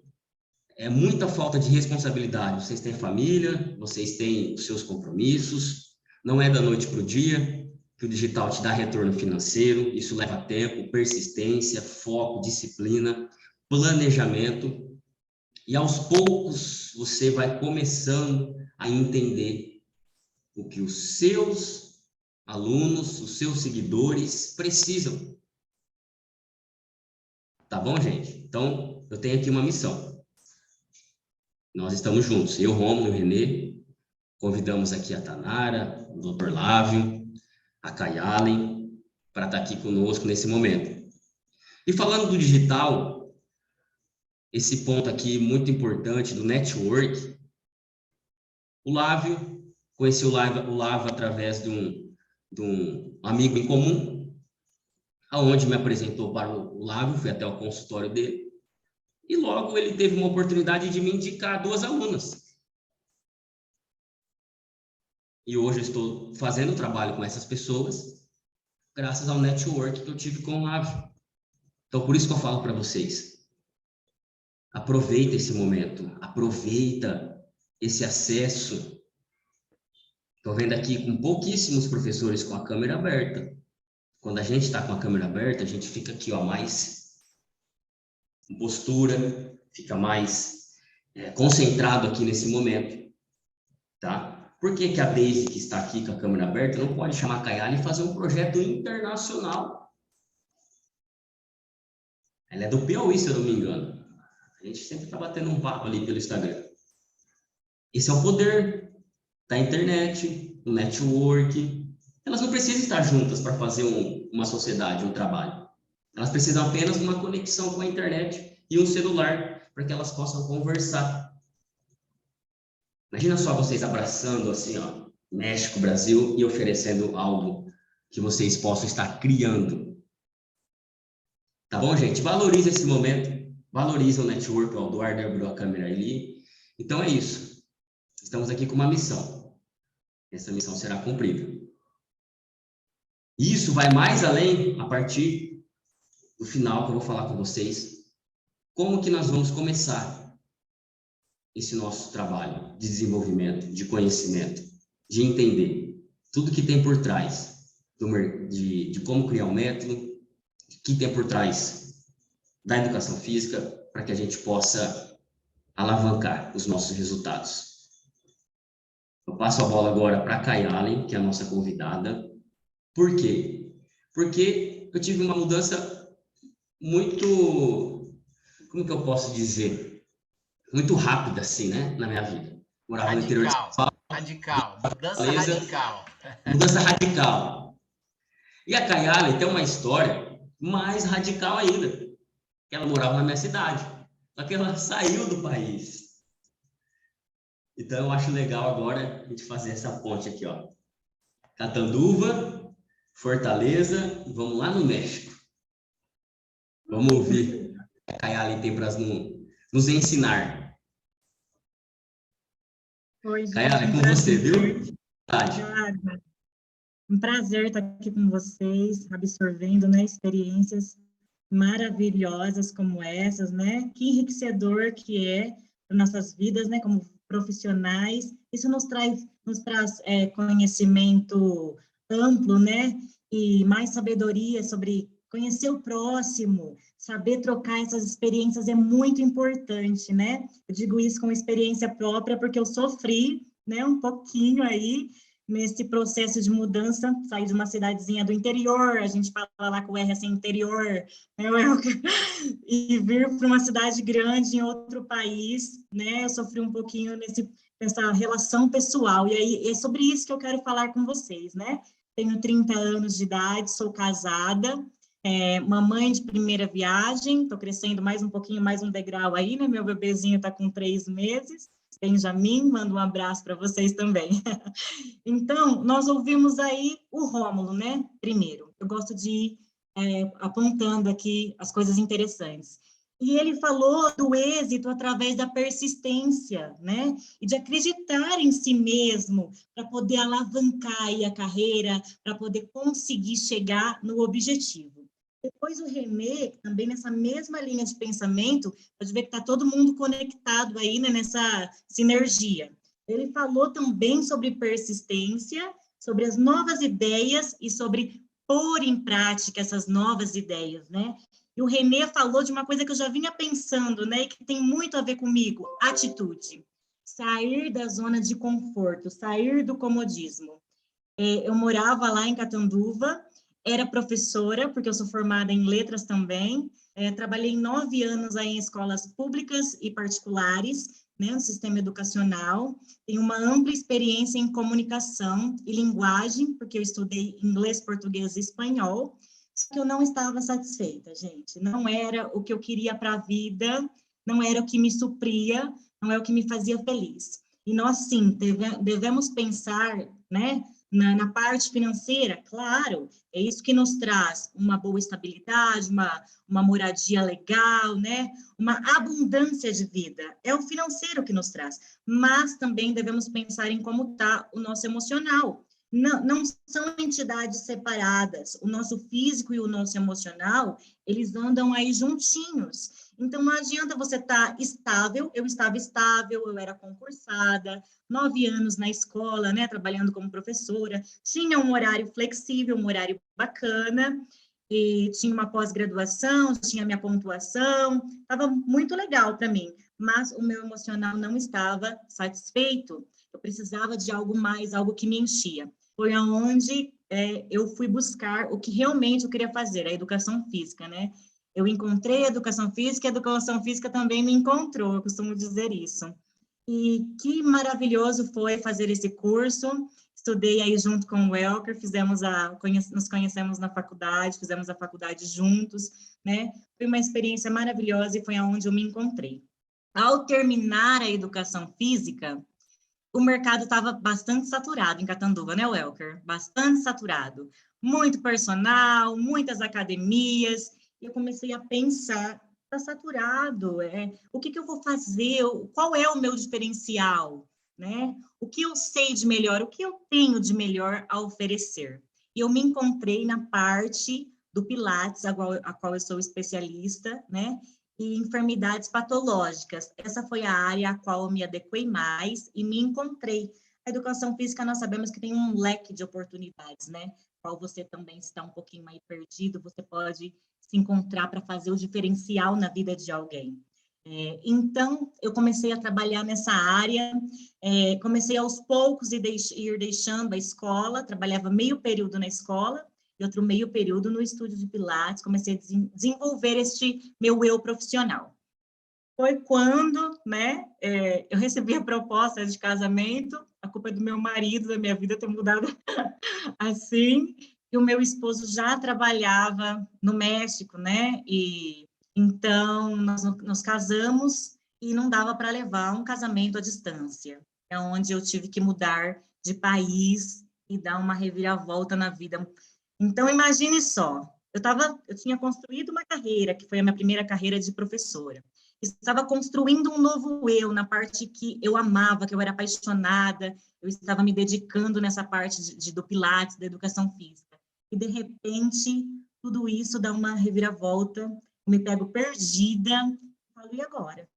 é muita falta de responsabilidade. Vocês têm família, vocês têm os seus compromissos, não é da noite para o dia que o digital te dá retorno financeiro, isso leva tempo, persistência, foco, disciplina, planejamento, e aos poucos você vai começando a entender o que os seus alunos, os seus seguidores precisam. Tá bom, gente? Então, eu tenho aqui uma missão. Nós estamos juntos, eu, Rômulo e o Renê, convidamos aqui a Tanara, o Dr. Lávio, a Kayalen, para estar aqui conosco nesse momento. E falando do digital, esse ponto aqui muito importante do network, o Lávio, conheci o Lávio através de um amigo em comum, aonde me apresentou para o Lávio, fui até o consultório dele, e logo ele teve uma oportunidade de me indicar 2 alunas. E hoje eu estou fazendo trabalho com essas pessoas, graças ao network que eu tive com o Lávio. Então, por isso que eu falo para vocês, aproveita esse momento, aproveita esse acesso. Estou vendo aqui com pouquíssimos professores com a câmera aberta. Quando a gente está com a câmera aberta, a gente fica aqui, ó, mais com postura, fica mais concentrado aqui nesse momento, tá? Por que que a Daisy, que está aqui com a câmera aberta, não pode chamar a Kayalen e fazer um projeto internacional? Ela é do Piauí, se eu não me engano. A gente sempre está batendo um papo ali pelo Instagram. Esse é o poder da internet, do network. Elas não precisam estar juntas para fazer uma sociedade, um trabalho. Elas precisam apenas de uma conexão com a internet e um celular para que elas possam conversar. Imagina só vocês abraçando assim, ó, México, Brasil, e oferecendo algo que vocês possam estar criando. Tá bom, gente? Valoriza esse momento, valoriza o network. O Eduardo abriu a câmera ali. Então é isso. Estamos aqui com uma missão. Essa missão será cumprida. E isso vai mais além a partir do final que eu vou falar com vocês. Como que nós vamos começar esse nosso trabalho de desenvolvimento, de conhecimento, de entender tudo que tem por trás de como criar um método, que tem por trás da educação física, para que a gente possa alavancar os nossos resultados. Eu passo a bola agora para a Kayalen, que é a nossa convidada. Por quê? Porque eu tive uma mudança muito, como que eu posso dizer? Muito rápida, assim, né, na minha vida. Morava no interior de São Paulo. Radical, mudança Beleza? radical. Mudança radical. E a Kayalen tem uma história mais radical ainda, que ela morava na minha cidade, só que ela saiu do país. Então, eu acho legal agora a gente fazer essa ponte aqui, ó. Catanduva, Fortaleza, e vamos lá no México. Vamos ouvir o que a Kayalen tem para nos ensinar. Oi, gente. Kayalen, é com você, viu? Um prazer estar aqui com vocês, absorvendo, né, experiências maravilhosas como essas, né? Que enriquecedor que é para nossas vidas, né, como profissionais. Isso nos traz conhecimento amplo, né? E mais sabedoria sobre conhecer o próximo, saber trocar essas experiências é muito importante, né? Eu digo isso com experiência própria porque eu sofri, né, um pouquinho aí nesse processo de mudança, sair de uma cidadezinha do interior, a gente fala lá com o R assim, interior, né, e vir para uma cidade grande em outro país, né? Eu sofri um pouquinho nessa relação pessoal, e aí é sobre isso que eu quero falar com vocês, né? Tenho 30 anos de idade, sou casada, mamãe de primeira viagem, estou crescendo mais um pouquinho, mais um degrau aí, né? Meu bebezinho está com 3 meses, Benjamin, mando um abraço para vocês também. Então, nós ouvimos aí o Rômulo, né? Primeiro, eu gosto de ir apontando aqui as coisas interessantes. E ele falou do êxito através da persistência, né? E de acreditar em si mesmo para poder alavancar aí a carreira, para poder conseguir chegar no objetivo. Depois o René, também nessa mesma linha de pensamento, pode ver que está todo mundo conectado aí, né, nessa sinergia. Ele falou também sobre persistência, sobre as novas ideias e sobre pôr em prática essas novas ideias, né? E o René falou de uma coisa que eu já vinha pensando, né, e que tem muito a ver comigo, atitude. Sair da zona de conforto, sair do comodismo. Eu morava lá em Catanduva, era professora, porque eu sou formada em letras também, trabalhei 9 anos aí em escolas públicas e particulares, né, no sistema educacional, tenho uma ampla experiência em comunicação e linguagem, porque eu estudei inglês, português e espanhol, só que eu não estava satisfeita, gente, não era o que eu queria para a vida, não era o que me supria, não é o que me fazia feliz. E nós, sim, devemos pensar, né, na parte financeira, claro, é isso que nos traz uma boa estabilidade, uma moradia legal, né? Uma abundância de vida. É o financeiro que nos traz, mas também devemos pensar em como está o nosso emocional. Não são entidades separadas. O nosso físico e o nosso emocional, eles andam aí juntinhos. Então, não adianta você estar estável. Eu estava estável, eu era concursada, 9 anos na escola, né, trabalhando como professora, tinha um horário flexível, um horário bacana, e tinha uma pós-graduação, tinha minha pontuação, estava muito legal para mim, mas o meu emocional não estava satisfeito, eu precisava de algo mais, algo que me enchia. Foi aonde eu fui buscar o que realmente eu queria fazer, a educação física, né? Eu encontrei a educação física, e a educação física também me encontrou, eu costumo dizer isso. E que maravilhoso foi fazer esse curso. Estudei aí junto com o Elker, nos conhecemos na faculdade, fizemos a faculdade juntos, né? Foi uma experiência maravilhosa e foi aonde eu me encontrei. Ao terminar a educação física, o mercado estava bastante saturado em Catanduva, né, Elker? Bastante saturado. Muito personal, muitas academias, e eu comecei a pensar, está saturado, o que eu vou fazer, qual é o meu diferencial, né? O que eu sei de melhor, o que eu tenho de melhor a oferecer. E eu me encontrei na parte do Pilates, a qual eu sou especialista, né? E enfermidades patológicas. Essa foi a área a qual eu me adequei mais e me encontrei. A educação física, nós sabemos que tem um leque de oportunidades, né? Qual você também está um pouquinho aí perdido, você pode se encontrar para fazer o diferencial na vida de alguém. Então, eu comecei a trabalhar nessa área, comecei aos poucos ir deixando a escola, trabalhava meio período na escola, e outro meio período no estúdio de Pilates, comecei a desenvolver este meu eu profissional. Foi quando, né, eu recebi a proposta de casamento, a culpa é do meu marido, da minha vida ter mudado assim, e o meu esposo já trabalhava no México, né, e então nós nos casamos e não dava para levar um casamento à distância, é onde eu tive que mudar de país e dar uma reviravolta na vida. Então, imagine só, eu tinha construído uma carreira, que foi a minha primeira carreira de professora. Estava construindo um novo eu, na parte que eu amava, que eu era apaixonada, eu estava me dedicando nessa parte do Pilates, da educação física. E, de repente, tudo isso dá uma reviravolta, eu me pego perdida, falo, e agora?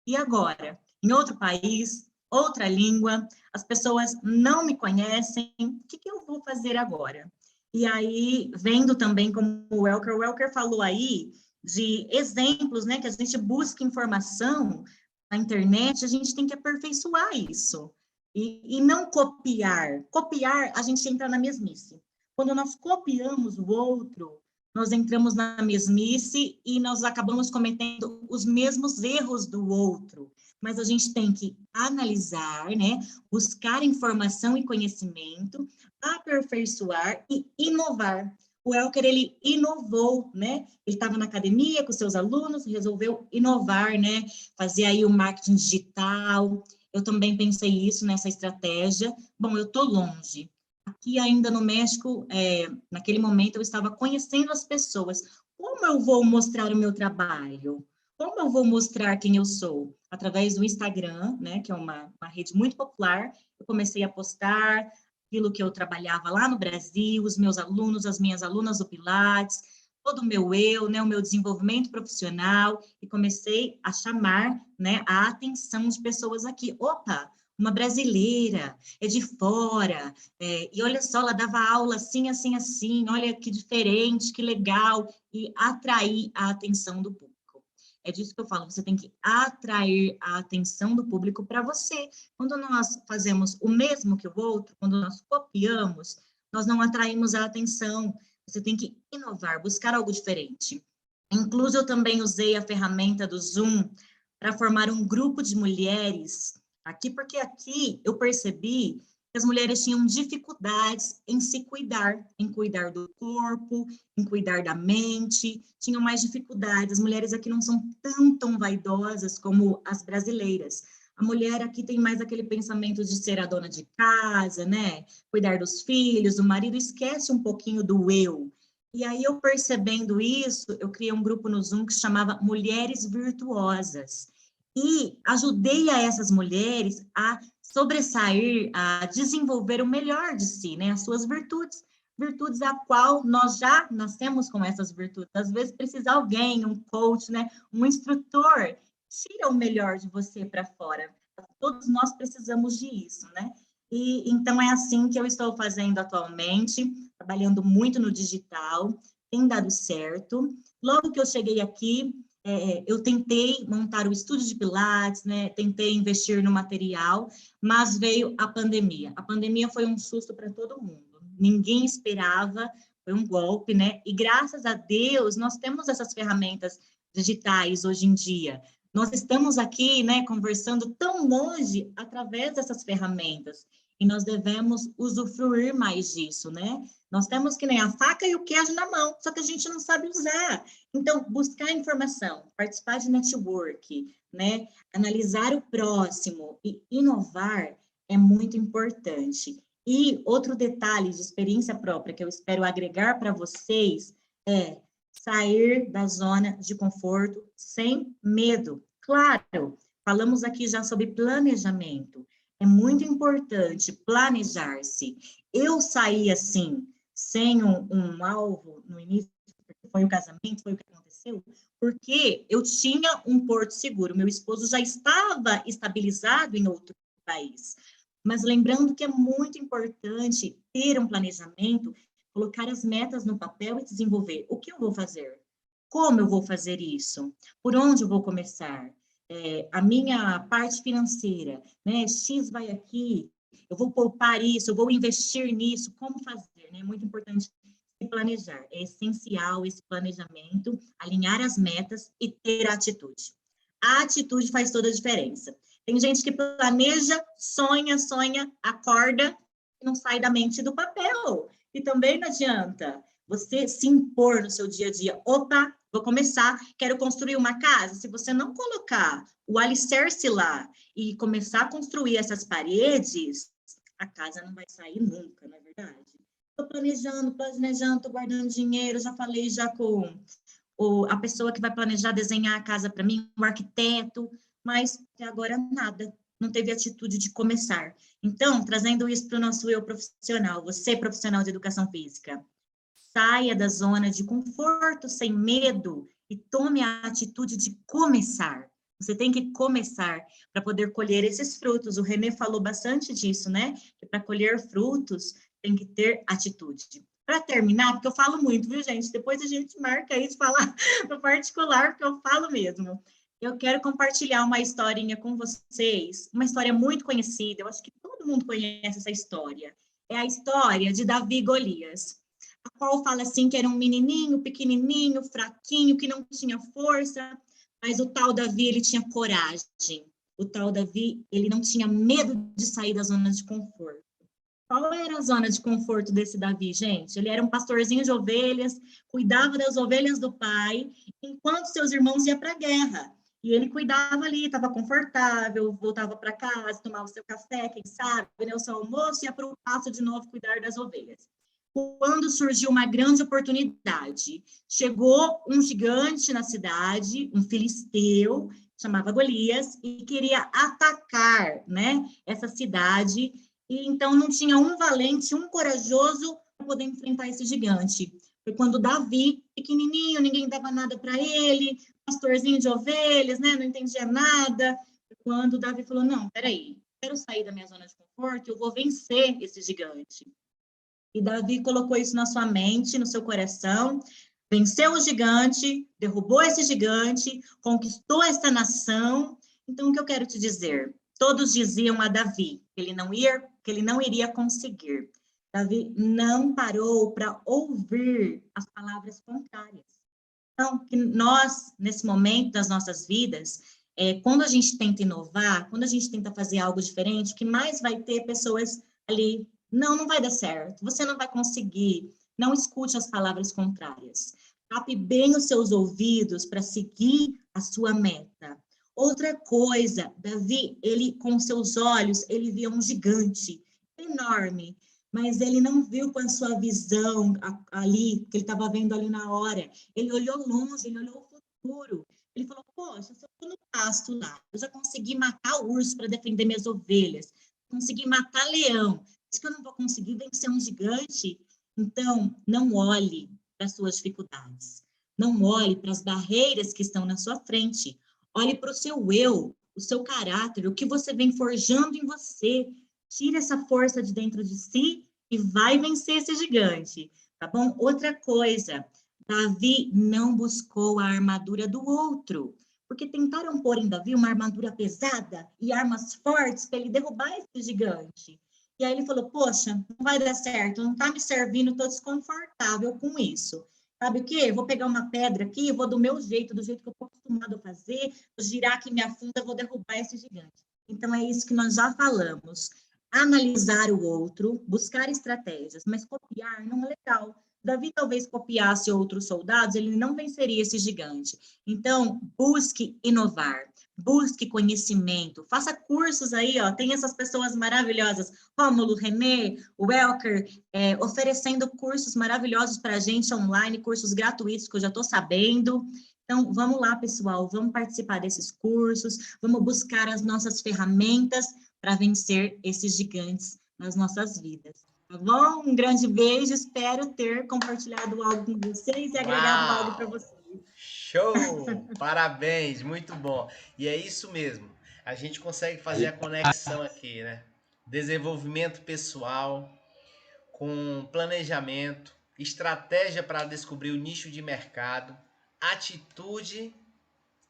E agora? Em outro país, outra língua, as pessoas não me conhecem, o que eu vou fazer agora? E aí, vendo também como o Elker falou aí, de exemplos, né, que a gente busca informação na internet, a gente tem que aperfeiçoar isso. E não copiar. Copiar, a gente entra na mesmice. Quando nós copiamos o outro, nós entramos na mesmice e nós acabamos cometendo os mesmos erros do outro. Mas a gente tem que analisar, né, buscar informação e conhecimento, aperfeiçoar e inovar. O Elker, ele inovou, né? Ele estava na academia com seus alunos, resolveu inovar, né? Fazer aí o marketing digital. Eu também pensei isso nessa estratégia. Bom, eu estou longe. Aqui ainda no México, naquele momento eu estava conhecendo as pessoas. Como eu vou mostrar o meu trabalho? Como eu vou mostrar quem eu sou? Através do Instagram, né? Que é uma rede muito popular. Eu comecei a postar aquilo que eu trabalhava lá no Brasil, os meus alunos, as minhas alunas do Pilates, todo o meu eu, né, o meu desenvolvimento profissional, e comecei a chamar, né, a atenção de pessoas aqui. Opa, uma brasileira, é de fora, e olha só, ela dava aula assim, assim, assim, olha que diferente, que legal, e atrair a atenção do público. É disso que eu falo, você tem que atrair a atenção do público para você. Quando nós fazemos o mesmo que o outro, quando nós copiamos, nós não atraímos a atenção. Você tem que inovar, buscar algo diferente. Incluso eu também usei a ferramenta do Zoom para formar um grupo de mulheres aqui, porque aqui eu percebi que as mulheres tinham dificuldades em se cuidar, em cuidar do corpo, em cuidar da mente, tinham mais dificuldades. As mulheres aqui não são tão vaidosas como as brasileiras. A mulher aqui tem mais aquele pensamento de ser a dona de casa, né? Cuidar dos filhos, do marido, esquece um pouquinho do eu. E aí, eu percebendo isso, eu criei um grupo no Zoom que se chamava Mulheres Virtuosas. E ajudei a essas mulheres a sobressair, a desenvolver o melhor de si, né? As suas virtudes. Virtudes a qual nós já nascemos com essas virtudes. Às vezes precisa alguém, um coach, né? Um instrutor, tira o melhor de você para fora. Todos nós precisamos disso, né? E então é assim que eu estou fazendo atualmente, trabalhando muito no digital, tem dado certo. Logo que eu cheguei aqui, eu tentei montar o estúdio de Pilates, né? Tentei investir no material, mas veio a pandemia. A pandemia foi um susto para todo mundo. Ninguém esperava, foi um golpe, né? E graças a Deus, nós temos essas ferramentas digitais hoje em dia. Nós estamos aqui, né, conversando tão longe através dessas ferramentas. E nós devemos usufruir mais disso, né? Nós temos que nem a faca e o queijo na mão, só que a gente não sabe usar. Então, buscar informação, participar de network, né? Analisar o próximo e inovar é muito importante. E outro detalhe de experiência própria que eu espero agregar para vocês é sair da zona de conforto sem medo. Claro, falamos aqui já sobre planejamento. É muito importante planejar-se. Eu saí assim, sem um alvo no início, porque foi o casamento, foi o que aconteceu, porque eu tinha um porto seguro. Meu esposo já estava estabilizado em outro país. Mas lembrando que é muito importante ter um planejamento, colocar as metas no papel e desenvolver. O que eu vou fazer? Como eu vou fazer isso? Por onde eu vou começar? A minha parte financeira, né? X vai aqui, eu vou poupar isso, eu vou investir nisso, como fazer, né? É muito importante se planejar, é essencial esse planejamento, alinhar as metas e ter atitude. A atitude faz toda a diferença. Tem gente que planeja, sonha, acorda e não sai da mente do papel. E também não adianta você se impor no seu dia a dia. Opa, vou começar, quero construir uma casa. Se você não colocar o alicerce lá e começar a construir essas paredes, a casa não vai sair nunca, não é verdade? Estou planejando, estou guardando dinheiro, já falei já com a pessoa que vai planejar desenhar a casa para mim, o arquiteto, mas até agora nada, não teve atitude de começar. Então, trazendo isso para o nosso eu profissional, você profissional de educação física, saia da zona de conforto sem medo e tome a atitude de começar. Você tem que começar para poder colher esses frutos. O René falou bastante disso, né? Que para colher frutos tem que ter atitude. Para terminar, porque eu falo muito, viu, gente? Depois a gente marca isso, falar no particular, porque eu falo mesmo. Eu quero compartilhar uma historinha com vocês, uma história muito conhecida, eu acho que todo mundo conhece essa história. É a história de Davi e Golias, a qual fala assim que era um menininho, pequenininho, fraquinho, que não tinha força, mas o tal Davi, ele tinha coragem. O tal Davi, ele não tinha medo de sair da zona de conforto. Qual era a zona de conforto desse Davi, gente? Ele era um pastorzinho de ovelhas, cuidava das ovelhas do pai, enquanto seus irmãos iam para a guerra. E ele cuidava ali, estava confortável, voltava para casa, tomava o seu café, quem sabe, né, o seu almoço, e ia para o pasto de novo cuidar das ovelhas. Quando surgiu uma grande oportunidade, chegou um gigante na cidade, um filisteu, chamava Golias, e queria atacar, né, essa cidade, e então não tinha um valente, um corajoso para poder enfrentar esse gigante. Foi quando Davi, pequenininho, ninguém dava nada para ele, pastorzinho de ovelhas, né? Não entendia nada. Foi quando Davi falou, não, peraí, quero sair da minha zona de conforto, eu vou vencer esse gigante. E Davi colocou isso na sua mente, no seu coração, venceu o gigante, derrubou esse gigante, conquistou essa nação. Então, o que eu quero te dizer? Todos diziam a Davi que ele não iria conseguir. Davi não parou para ouvir as palavras contrárias. Então, que nós, nesse momento das nossas vidas, quando a gente tenta inovar, quando a gente tenta fazer algo diferente, o que mais vai ter pessoas ali, não vai dar certo, você não vai conseguir, não escute as palavras contrárias. Tape bem os seus ouvidos para seguir a sua meta. Outra coisa, Davi, ele com seus olhos, ele via um gigante enorme, mas ele não viu com a sua visão ali, que ele estava vendo ali na hora. Ele olhou longe, ele olhou o futuro. Ele falou, poxa, se eu estou no pasto lá, eu já consegui matar o urso para defender minhas ovelhas, consegui matar leão, acho que eu não vou conseguir vencer um gigante. Então, não olhe para as suas dificuldades. Não olhe para as barreiras que estão na sua frente. Olhe para o seu eu, o seu caráter, o que você vem forjando em você. Tire essa força de dentro de si e vai vencer esse gigante, tá bom? Outra coisa, Davi não buscou a armadura do outro, porque tentaram pôr em Davi uma armadura pesada e armas fortes para ele derrubar esse gigante. E aí ele falou, poxa, não vai dar certo, não está me servindo, estou desconfortável com isso. Sabe o quê? Vou pegar uma pedra aqui, vou do meu jeito, do jeito que eu estou acostumado a fazer, vou girar aqui minha funda, vou derrubar esse gigante. Então, é isso que nós já falamos. Analisar o outro, buscar estratégias, mas copiar não é legal. Davi talvez copiasse outros soldados, ele não venceria esse gigante. Então, busque inovar, busque conhecimento, faça cursos aí, ó, tem essas pessoas maravilhosas, Rômulo, Renê, o Elker, oferecendo cursos maravilhosos para a gente online, cursos gratuitos que eu já estou sabendo. Então, vamos lá, pessoal, vamos participar desses cursos, vamos buscar as nossas ferramentas para vencer esses gigantes nas nossas vidas. Tá bom? Um grande beijo, espero ter compartilhado algo com vocês e agregado algo para vocês. Show! Parabéns, muito bom. E é isso mesmo. A gente consegue fazer a conexão aqui, né? Desenvolvimento pessoal, com planejamento, estratégia para descobrir o nicho de mercado, atitude,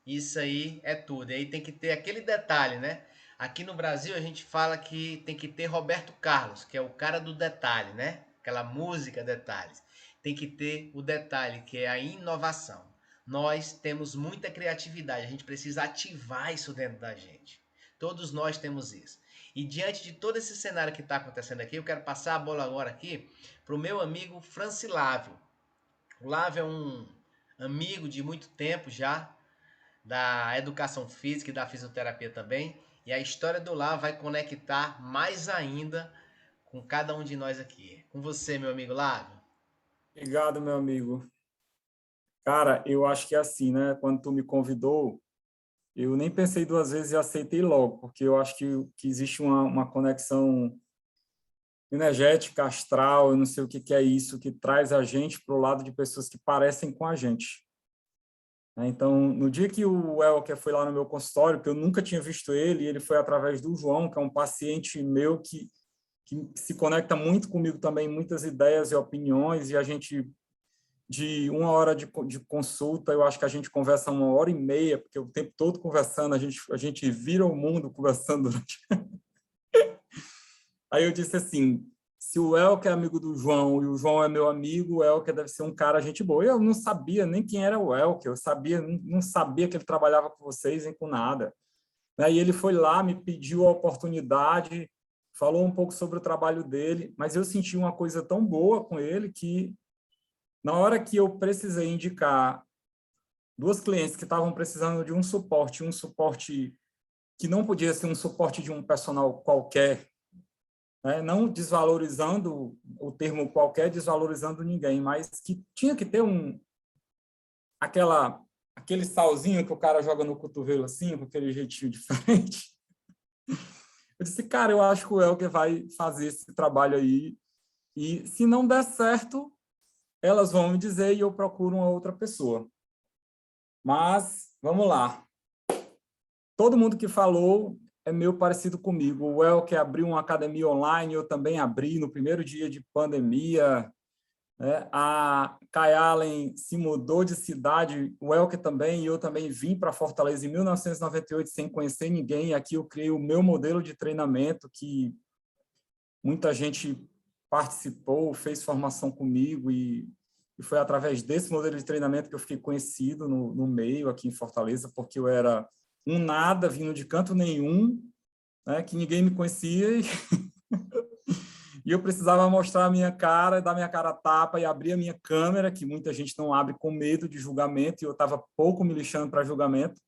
isso aí é tudo. E aí tem que ter aquele detalhe, né? Aqui no Brasil a gente fala que tem que ter Roberto Carlos, que é o cara do detalhe, né? Aquela música Detalhes. Tem que ter o detalhe, que é a inovação. Nós temos muita criatividade, a gente precisa ativar isso dentro da gente. Todos nós temos isso. E diante de todo esse cenário que está acontecendo aqui, eu quero passar a bola agora aqui para o meu amigo Francilávio. O Lávio é um amigo de muito tempo já, da educação física e da fisioterapia também. E a história do Lávio vai conectar mais ainda com cada um de nós aqui. Com você, meu amigo Lávio. Obrigado, meu amigo. Cara, eu acho que é assim, né? Quando tu me convidou, eu nem pensei duas vezes e aceitei logo, porque eu acho que existe uma conexão energética, astral, eu não sei o que é isso, que traz a gente para o lado de pessoas que parecem com a gente. Então, no dia que o Elker foi lá no meu consultório, que eu nunca tinha visto ele, ele foi através do João, que é um paciente meu que se conecta muito comigo também, muitas ideias e opiniões, e a gente, de 1 hora de consulta, eu acho que a gente conversa 1 hora e meia, porque o tempo todo conversando, a gente vira o mundo conversando. Aí eu disse assim, se o Elker é amigo do João e o João é meu amigo, o Elker deve ser um cara gente boa. Eu não sabia nem quem era o Elker, não sabia que ele trabalhava com vocês nem com nada. E ele foi lá, me pediu a oportunidade, falou um pouco sobre o trabalho dele, mas eu senti uma coisa tão boa com ele que, na hora que eu precisei indicar 2 clientes que estavam precisando de um suporte que não podia ser um suporte de um personal qualquer, né? Não desvalorizando o termo qualquer, desvalorizando ninguém, mas que tinha que ter aquele salzinho que o cara joga no cotovelo assim, com aquele jeitinho diferente. Eu disse, cara, eu acho que o Elker vai fazer esse trabalho aí, e se não der certo, elas vão me dizer e eu procuro uma outra pessoa. Mas, vamos lá. Todo mundo que falou é meio parecido comigo. O Elker abriu uma academia online, eu também abri no primeiro dia de pandemia. Né? A Kai Allen se mudou de cidade, o Elker também, e eu também vim para Fortaleza em 1998 sem conhecer ninguém. Aqui eu criei o meu modelo de treinamento, que muita gente participou, fez formação comigo, e foi através desse modelo de treinamento que eu fiquei conhecido no meio aqui em Fortaleza, porque eu era um nada, vindo de canto nenhum, né, que ninguém me conhecia, e eu precisava mostrar a minha cara, dar minha cara a tapa e abrir a minha câmera, que muita gente não abre com medo de julgamento, e eu estava pouco me lixando para julgamento.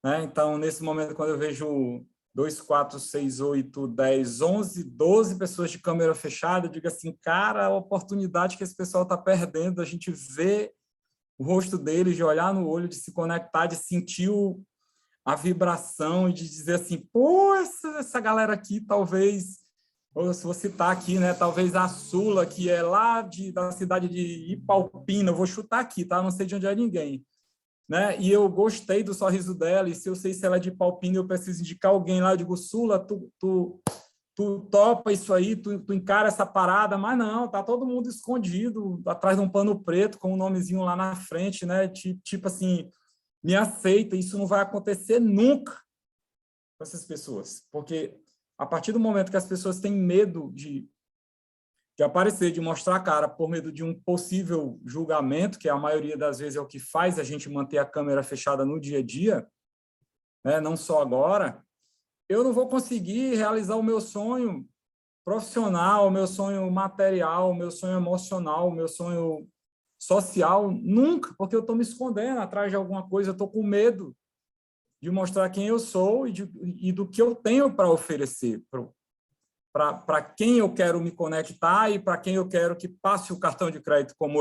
Né? Então, nesse momento, quando eu vejo 2, 4, 6, 8, 10, 11, 12 pessoas de câmera fechada, eu digo assim, cara, a oportunidade que esse pessoal está perdendo, a gente vê o rosto deles, de olhar no olho, de se conectar, de sentir a vibração e de dizer assim, pô, essa galera aqui, talvez, ou se vou citar aqui, né, talvez a Sula, que é lá da cidade de Ipalpina, eu vou chutar aqui, tá? Não sei de onde é ninguém. Né? E eu gostei do sorriso dela, e se eu sei se ela é de Palpina, eu preciso indicar alguém lá, eu digo, Sula, tu topa isso aí, tu encara essa parada, mas não, tá todo mundo escondido, atrás de um pano preto, com um nomezinho lá na frente, né? Tipo assim, me aceita, isso não vai acontecer nunca com essas pessoas, porque a partir do momento que as pessoas têm medo de aparecer, de mostrar a cara por medo de um possível julgamento, que a maioria das vezes é o que faz a gente manter a câmera fechada no dia a dia, né? Não só agora, eu não vou conseguir realizar o meu sonho profissional, o meu sonho material, o meu sonho emocional, o meu sonho social, nunca, porque eu estou me escondendo atrás de alguma coisa, eu estou com medo de mostrar quem eu sou e do que eu tenho para oferecer para quem eu quero me conectar e para quem eu quero que passe o cartão de crédito, como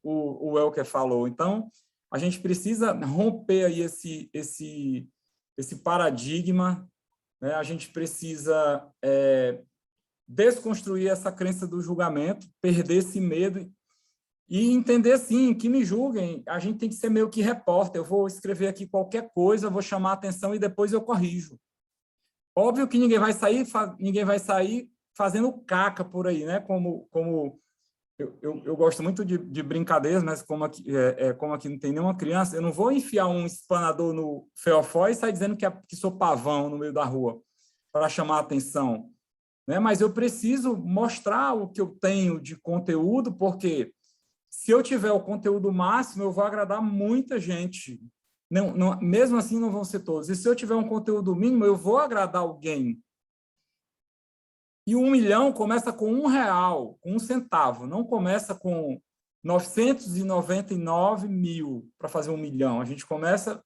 o Elker falou. Então, a gente precisa romper aí esse paradigma, né? A gente precisa desconstruir essa crença do julgamento, perder esse medo e entender, sim, que me julguem. A gente tem que ser meio que repórter. Eu vou escrever aqui qualquer coisa, vou chamar a atenção e depois eu corrijo. Óbvio que ninguém vai sair fazendo caca por aí, né? Como eu gosto muito de brincadeiras, mas como aqui não tem nenhuma criança, eu não vou enfiar um espanador no feofó e sair dizendo que sou pavão no meio da rua para chamar a atenção, né? Mas eu preciso mostrar o que eu tenho de conteúdo, porque se eu tiver o conteúdo máximo, eu vou agradar muita gente. Não, mesmo assim, não vão ser todos. E se eu tiver um conteúdo mínimo, eu vou agradar alguém. E 1 milhão começa com R$1, com 1 centavo. Não começa com 999 mil para fazer 1 milhão. A gente começa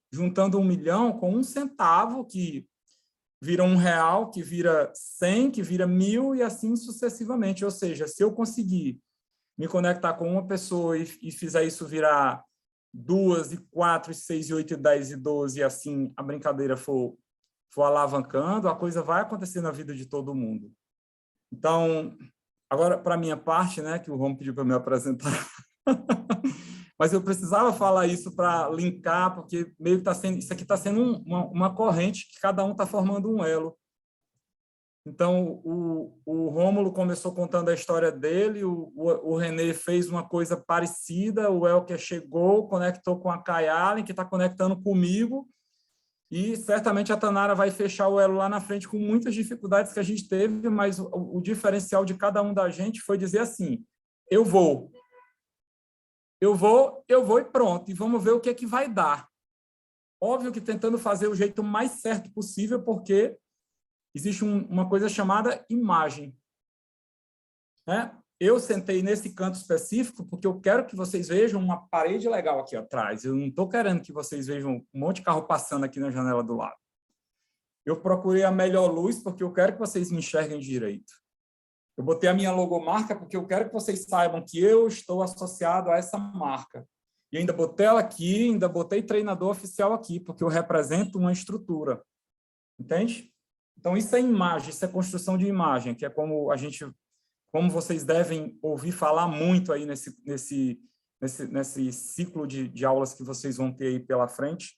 juntando 1 milhão com 1 centavo, que vira R$1, que vira 100, que vira 1.000 e assim sucessivamente. Ou seja, se eu conseguir me conectar com uma pessoa e fizer isso virar 2, e 4, e 6, e 8, e 10, e 12, e assim a brincadeira for alavancando, a coisa vai acontecer na vida de todo mundo. Então, agora, para a minha parte, né, que o Rom pediu para me apresentar, mas eu precisava falar isso para linkar, porque meio que isso aqui está sendo uma corrente que cada um está formando um elo. Então, o Rômulo começou contando a história dele, o René fez uma coisa parecida, o Elker chegou, conectou com a Kai Allen, que está conectando comigo, e certamente a Tanara vai fechar o elo lá na frente com muitas dificuldades que a gente teve, mas o diferencial de cada um da gente foi dizer assim, eu vou e pronto, e vamos ver o que é que vai dar. Óbvio que tentando fazer o jeito mais certo possível, porque existe uma coisa chamada imagem. Né? Eu sentei nesse canto específico porque eu quero que vocês vejam uma parede legal aqui atrás. Eu não estou querendo que vocês vejam um monte de carro passando aqui na janela do lado. Eu procurei a melhor luz porque eu quero que vocês me enxerguem direito. Eu botei a minha logomarca porque eu quero que vocês saibam que eu estou associado a essa marca. E ainda botei ela aqui, ainda botei treinador oficial aqui, porque eu represento uma estrutura. Entende? Então, isso é imagem, isso é construção de imagem, que é como a gente como vocês devem ouvir falar muito aí nesse ciclo de aulas que vocês vão ter aí pela frente.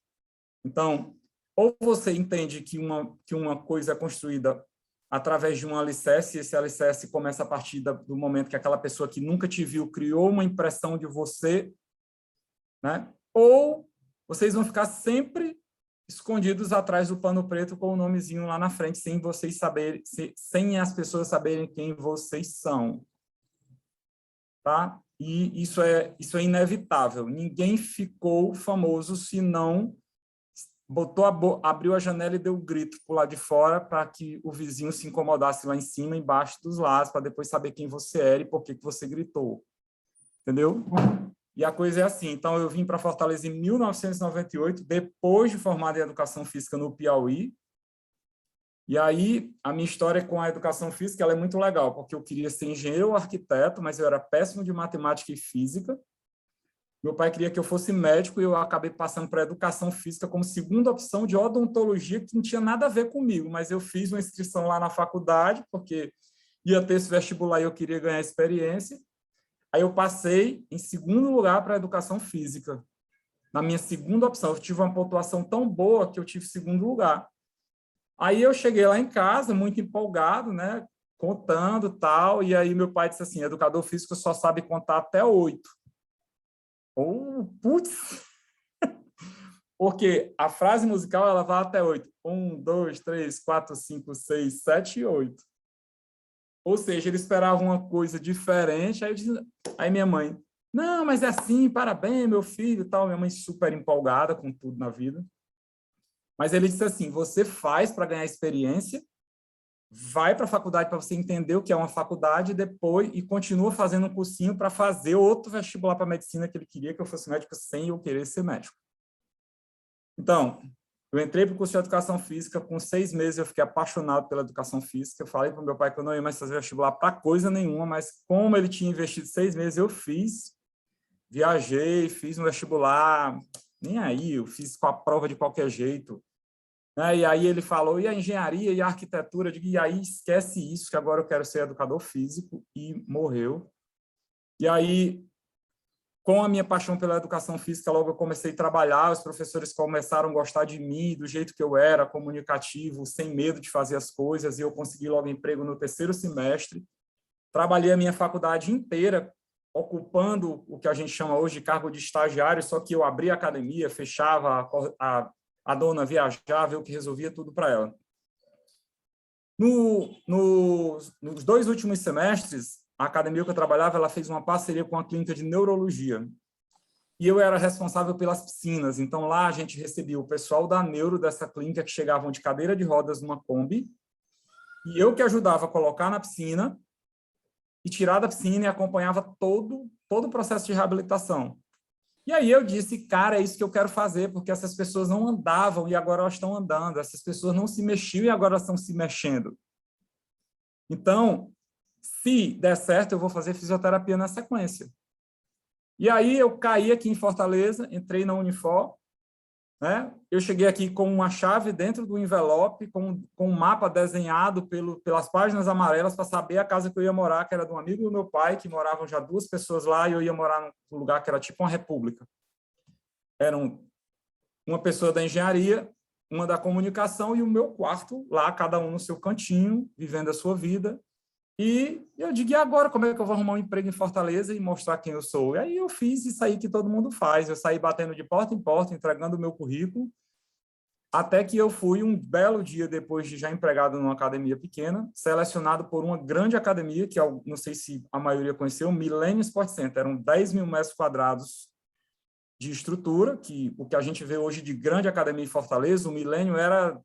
Então, ou você entende que uma coisa é construída através de um alicerce, e esse alicerce começa a partir do momento que aquela pessoa que nunca te viu criou uma impressão de você, né? Ou vocês vão ficar sempre escondidos atrás do pano preto com o nomezinho lá na frente, sem vocês saberem, sem as pessoas saberem quem vocês são. Tá? E isso é inevitável. Ninguém ficou famoso se não abriu a janela e deu um grito por lá de fora para que o vizinho se incomodasse lá em cima, embaixo dos lados, para depois saber quem você era e por que você gritou. Entendeu? E a coisa é assim. Então, eu vim para Fortaleza em 1998, depois de formado em Educação Física no Piauí. E aí, a minha história com a Educação Física ela é muito legal, porque eu queria ser engenheiro ou arquiteto, mas eu era péssimo de matemática e física. Meu pai queria que eu fosse médico e eu acabei passando para a Educação Física como segunda opção de odontologia, que não tinha nada a ver comigo, mas eu fiz uma inscrição lá na faculdade, porque ia ter esse vestibular e eu queria ganhar experiência. Aí eu passei em segundo lugar para a Educação Física. Na minha segunda opção, eu tive uma pontuação tão boa que eu tive segundo lugar. Aí eu cheguei lá em casa, muito empolgado, né, contando tal, e aí meu pai disse assim, educador físico só sabe contar até 8. Putz! Porque a frase musical ela vai até 8. 1, 2, 3, 4, 5, 6, 7 e 8. Ou seja, ele esperava uma coisa diferente. Aí minha mãe, não, mas é assim, parabéns, meu filho, e tal. Minha mãe super empolgada com tudo na vida. Mas ele disse assim, você faz para ganhar experiência, vai para a faculdade para você entender o que é uma faculdade depois e continua fazendo um cursinho para fazer outro vestibular para medicina que ele queria que eu fosse médico sem eu querer ser médico. Então, eu entrei para o curso de Educação Física, com 6 meses eu fiquei apaixonado pela Educação Física, eu falei para o meu pai que eu não ia mais fazer vestibular para coisa nenhuma, mas como ele tinha investido 6 meses, eu fiz, viajei, fiz um vestibular, nem aí, eu fiz com a prova de qualquer jeito. E aí ele falou, e a engenharia e a arquitetura? Eu digo, e aí esquece isso, que agora eu quero ser educador físico, e morreu. E aí, com a minha paixão pela educação física, logo eu comecei a trabalhar, os professores começaram a gostar de mim, do jeito que eu era, comunicativo, sem medo de fazer as coisas, e eu consegui logo emprego no 3º semestre. Trabalhei a minha faculdade inteira, ocupando o que a gente chama hoje de cargo de estagiário, só que eu abria a academia, fechava a dona viajava, eu que resolvia tudo para ela. Nos 2 últimos semestres, a academia que eu trabalhava, ela fez uma parceria com a clínica de neurologia. E eu era responsável pelas piscinas. Então, lá a gente recebia o pessoal da neuro dessa clínica que chegavam de cadeira de rodas numa Kombi. E eu que ajudava a colocar na piscina e tirar da piscina e acompanhava todo o processo de reabilitação. E aí eu disse, cara, é isso que eu quero fazer, porque essas pessoas não andavam e agora elas estão andando, essas pessoas não se mexiam e agora elas estão se mexendo. Então, se der certo, eu vou fazer fisioterapia na sequência. E aí eu caí aqui em Fortaleza, entrei na Unifor, né? Eu cheguei aqui com uma chave dentro do envelope, com um mapa desenhado pelas páginas amarelas para saber a casa que eu ia morar, que era de um amigo do meu pai, que moravam já 2 pessoas lá, e eu ia morar num lugar que era tipo uma república. Eram uma pessoa da engenharia, uma da comunicação e o meu quarto lá, cada um no seu cantinho, vivendo a sua vida. E eu digo, e agora como é que eu vou arrumar um emprego em Fortaleza e mostrar quem eu sou? E aí eu fiz isso aí que todo mundo faz. Eu saí batendo de porta em porta, entregando o meu currículo, até que eu fui um belo dia, depois de já empregado numa academia pequena, selecionado por uma grande academia, que eu não sei se a maioria conheceu, Millennium Sport Center. Eram 10.000 metros quadrados de estrutura, que o que a gente vê hoje de grande academia em Fortaleza, o Millennium era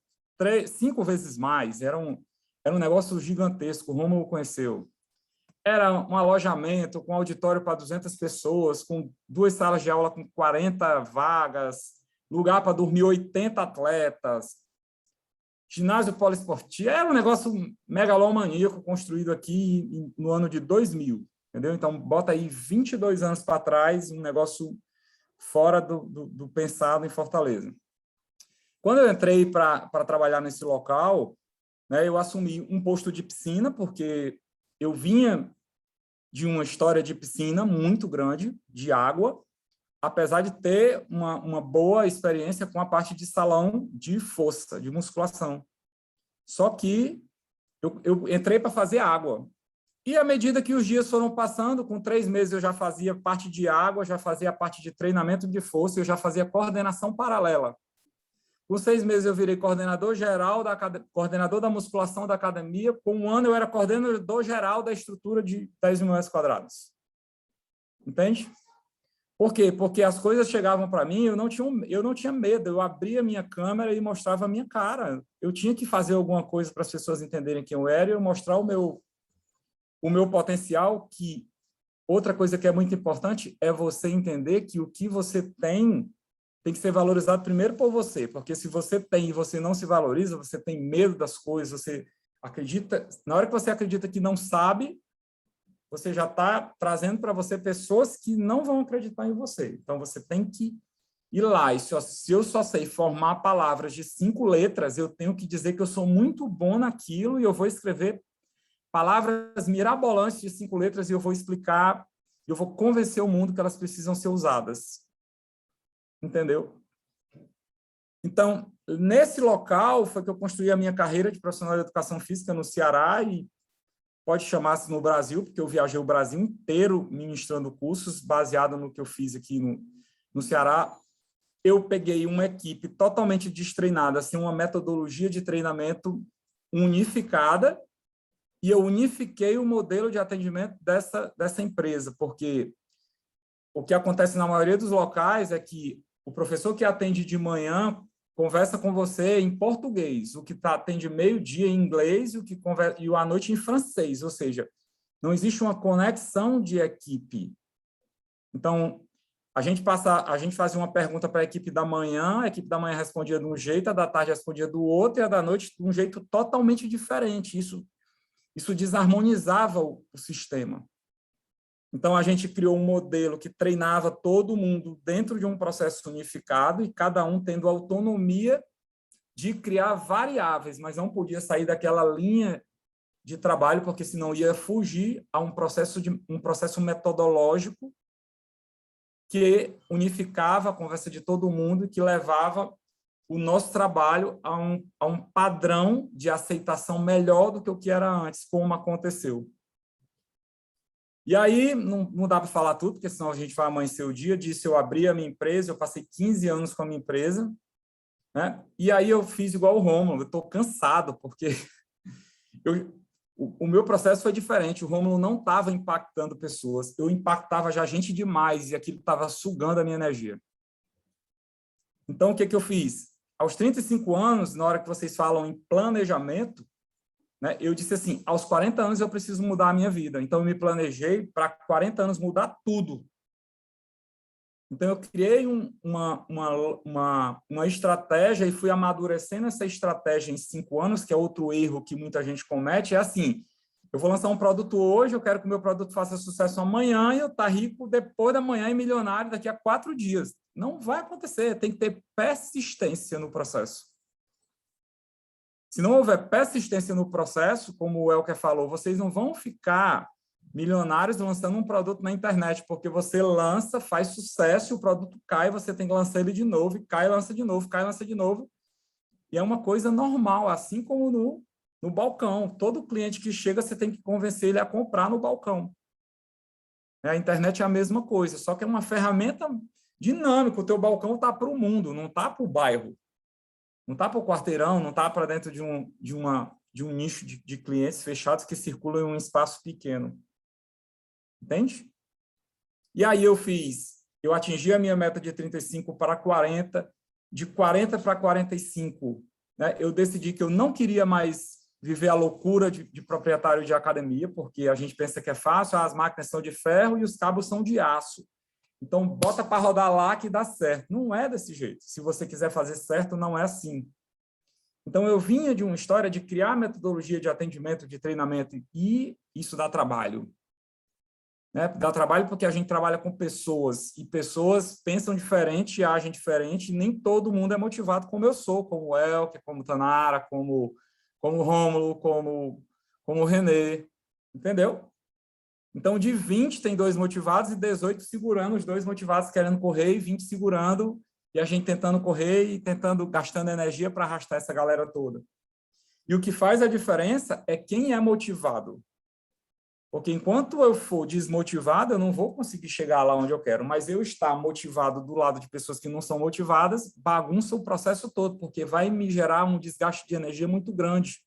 5 vezes mais, era um negócio gigantesco, o Rômulo conheceu. Era um alojamento com auditório para 200 pessoas, com 2 salas de aula com 40 vagas, lugar para dormir 80 atletas, ginásio poliesportivo. Era um negócio megalomaníaco construído aqui no ano de 2000, entendeu? Então, bota aí 22 anos para trás, um negócio fora do pensado em Fortaleza. Quando eu entrei para trabalhar nesse local, né, eu assumi um posto de piscina, porque eu vinha de uma história de piscina muito grande, de água, apesar de ter uma boa experiência com a parte de salão de força, de musculação. Só que eu entrei para fazer água. E à medida que os dias foram passando, com 3 meses eu já fazia parte de água, já fazia a parte de treinamento de força, eu já fazia coordenação paralela. Com 6 meses eu virei coordenador geral, coordenador da musculação da academia. Com 1 ano eu era coordenador geral da estrutura de 10 mil metros quadrados. Entende? Por quê? Porque as coisas chegavam para mim, eu não tinha medo, eu abria a minha câmera e mostrava a minha cara. Eu tinha que fazer alguma coisa para as pessoas entenderem quem eu era e eu mostrar o meu potencial, que outra coisa que é muito importante é você entender que o que você tem que ser valorizado primeiro por você, porque se você tem e você não se valoriza, você tem medo das coisas, você acredita, na hora que você acredita que não sabe, você já está trazendo para você pessoas que não vão acreditar em você. Então, você tem que ir lá. E se eu só sei formar palavras de 5 letras, eu tenho que dizer que eu sou muito bom naquilo e eu vou escrever palavras mirabolantes de 5 letras e eu vou explicar, eu vou convencer o mundo que elas precisam ser usadas. Entendeu? Então, nesse local foi que eu construí a minha carreira de profissional de educação física no Ceará e pode chamar-se no Brasil, porque eu viajei o Brasil inteiro ministrando cursos, baseado no que eu fiz aqui no Ceará. Eu peguei uma equipe totalmente destreinada, assim, uma metodologia de treinamento unificada, e eu unifiquei o modelo de atendimento dessa empresa, porque o que acontece na maioria dos locais é que o professor que atende de manhã conversa com você em português, o que atende meio-dia em inglês e o à noite em francês, ou seja, não existe uma conexão de equipe. Então, a gente fazia uma pergunta para a equipe da manhã, a equipe da manhã respondia de um jeito, a da tarde respondia do outro, e a da noite de um jeito totalmente diferente. Isso desarmonizava o sistema. Então, a gente criou um modelo que treinava todo mundo dentro de um processo unificado e cada um tendo autonomia de criar variáveis, mas não podia sair daquela linha de trabalho, porque senão ia fugir a um processo metodológico que unificava a conversa de todo mundo e que levava o nosso trabalho a um padrão de aceitação melhor do que o que era antes, como aconteceu. E aí, não dá para falar tudo, porque senão a gente vai amanhecer o dia. Eu abri a minha empresa, eu passei 15 anos com a minha empresa, né? E aí eu fiz igual o Rômulo, eu estou cansado, porque o meu processo foi diferente. O Rômulo não estava impactando pessoas, eu impactava já gente demais, e aquilo estava sugando a minha energia. Então, o que eu fiz? Aos 35 anos, na hora que vocês falam em planejamento, né, eu disse assim, aos 40 anos eu preciso mudar a minha vida. Então, eu me planejei para 40 anos mudar tudo. Então, eu criei uma estratégia e fui amadurecendo essa estratégia em 5 anos, que é outro erro que muita gente comete, é assim, eu vou lançar um produto hoje, eu quero que o meu produto faça sucesso amanhã e eu estar rico depois da manhã e milionário daqui a 4 dias. Não vai acontecer, tem que ter persistência no processo. Se não houver persistência no processo, como o Elker falou, vocês não vão ficar milionários lançando um produto na internet, porque você lança, faz sucesso, o produto cai, você tem que lançar ele de novo, e cai, lança de novo, cai, lança de novo. E é uma coisa normal, assim como no balcão. Todo cliente que chega, você tem que convencer ele a comprar no balcão. A internet é a mesma coisa, só que é uma ferramenta dinâmica. O teu balcão está para o mundo, não está para o bairro. Não está para o quarteirão, não está para dentro de um nicho de clientes fechados que circulam em um espaço pequeno. Entende? E aí eu atingi a minha meta de 35 para 40, de 40 para 45, né? Eu decidi que eu não queria mais viver a loucura de proprietário de academia, porque a gente pensa que é fácil, as máquinas são de ferro e os cabos são de aço. Então, bota para rodar lá que dá certo. Não é desse jeito. Se você quiser fazer certo, não é assim. Então, eu vinha de uma história de criar metodologia de atendimento, de treinamento, e isso dá trabalho. Né? Dá trabalho porque a gente trabalha com pessoas, e pessoas pensam diferente, agem diferente, e nem todo mundo é motivado como eu sou, como o Elker, como o Tanara, como o Rômulo, como o Renê. Entendeu? Então, de 20, tem 2 motivados e 18 segurando, os 2 motivados querendo correr e 20 segurando, e a gente tentando correr e tentando, gastando energia para arrastar essa galera toda. E o que faz a diferença é quem é motivado. Porque enquanto eu for desmotivado, eu não vou conseguir chegar lá onde eu quero. Mas eu estar motivado do lado de pessoas que não são motivadas, bagunça o processo todo, porque vai me gerar um desgaste de energia muito grande.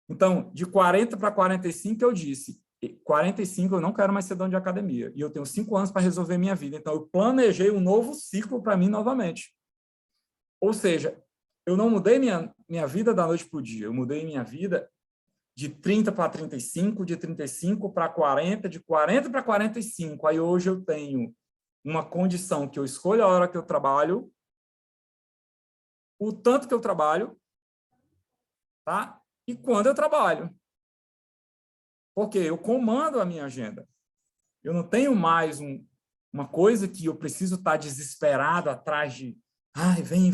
Então, de 40 para 45, eu disse, 45 eu não quero mais ser dono de academia. E eu tenho 5 anos para resolver minha vida. Então, eu planejei um novo ciclo para mim novamente. Ou seja, eu não mudei minha vida da noite para o dia. Eu mudei minha vida de 30 para 35, de 35 para 40, de 40 para 45. Aí hoje eu tenho uma condição que eu escolho a hora que eu trabalho, o tanto que eu trabalho, tá? E quando eu trabalho. Porque eu comando a minha agenda. Eu não tenho mais uma coisa que eu preciso estar desesperado atrás de ai, vem.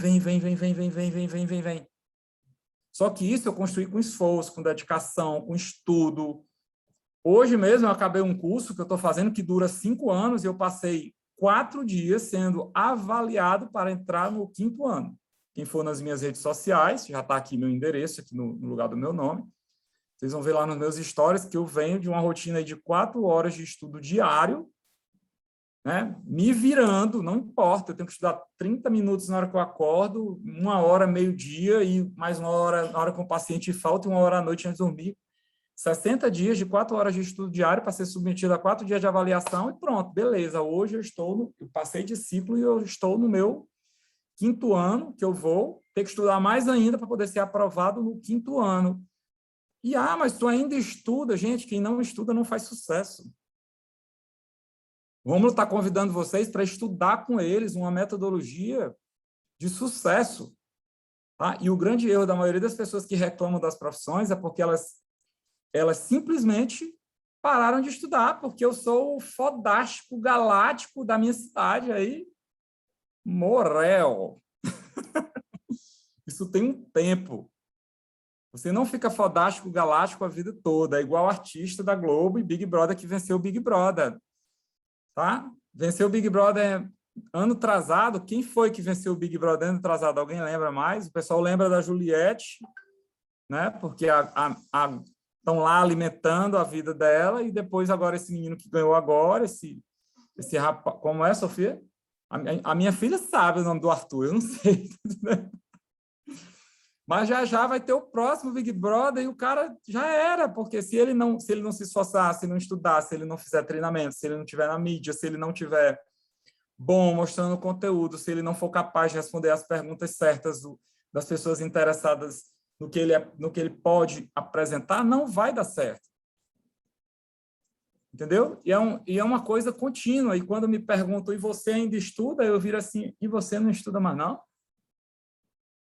Só que isso eu construí com esforço, com dedicação, com estudo. Hoje mesmo eu acabei um curso que eu estou fazendo que dura 5 anos e eu passei 4 dias sendo avaliado para entrar no 5º ano. Quem for nas minhas redes sociais, já está aqui meu endereço, aqui no lugar do meu nome. Vocês vão ver lá nos meus stories que eu venho de uma rotina de 4 horas de estudo diário, né? Me virando, não importa, eu tenho que estudar 30 minutos na hora que eu acordo, 1 hora, meio-dia, e mais 1 hora na hora que o paciente falta, e 1 hora à noite antes de dormir. 60 dias de 4 horas de estudo diário para ser submetido a 4 dias de avaliação e pronto, beleza. Hoje eu passei de ciclo e eu estou no meu 5º ano, que eu vou ter que estudar mais ainda para poder ser aprovado no 5º ano. E, mas tu ainda estuda. Gente, quem não estuda não faz sucesso. O Rômulo está convidando vocês para estudar com eles uma metodologia de sucesso. Tá? E o grande erro da maioria das pessoas que reclamam das profissões é porque elas simplesmente pararam de estudar, porque eu sou o fodástico galáctico da minha cidade aí. Morel. Isso tem um tempo. Você não fica fodástico galáctico a vida toda, é igual artista da Globo e Big Brother que venceu o Big Brother. Tá? Venceu o Big Brother ano atrasado. Quem foi que venceu o Big Brother ano atrasado? Alguém lembra mais? O pessoal lembra da Juliette, né? Porque estão lá alimentando a vida dela, e depois agora esse menino que ganhou agora, esse rapaz... Como é, Sofia? A minha filha sabe o nome do Arthur, eu não sei. Mas já vai ter o próximo Big Brother e o cara já era, porque se ele não se esforçar, se não estudar, se ele não fizer treinamento, se ele não estiver na mídia, se ele não tiver bom mostrando conteúdo, se ele não for capaz de responder as perguntas certas das pessoas interessadas no que ele pode apresentar, não vai dar certo. Entendeu? E é uma coisa contínua. E quando me perguntam, e você ainda estuda? Eu viro assim, e você não estuda mais não?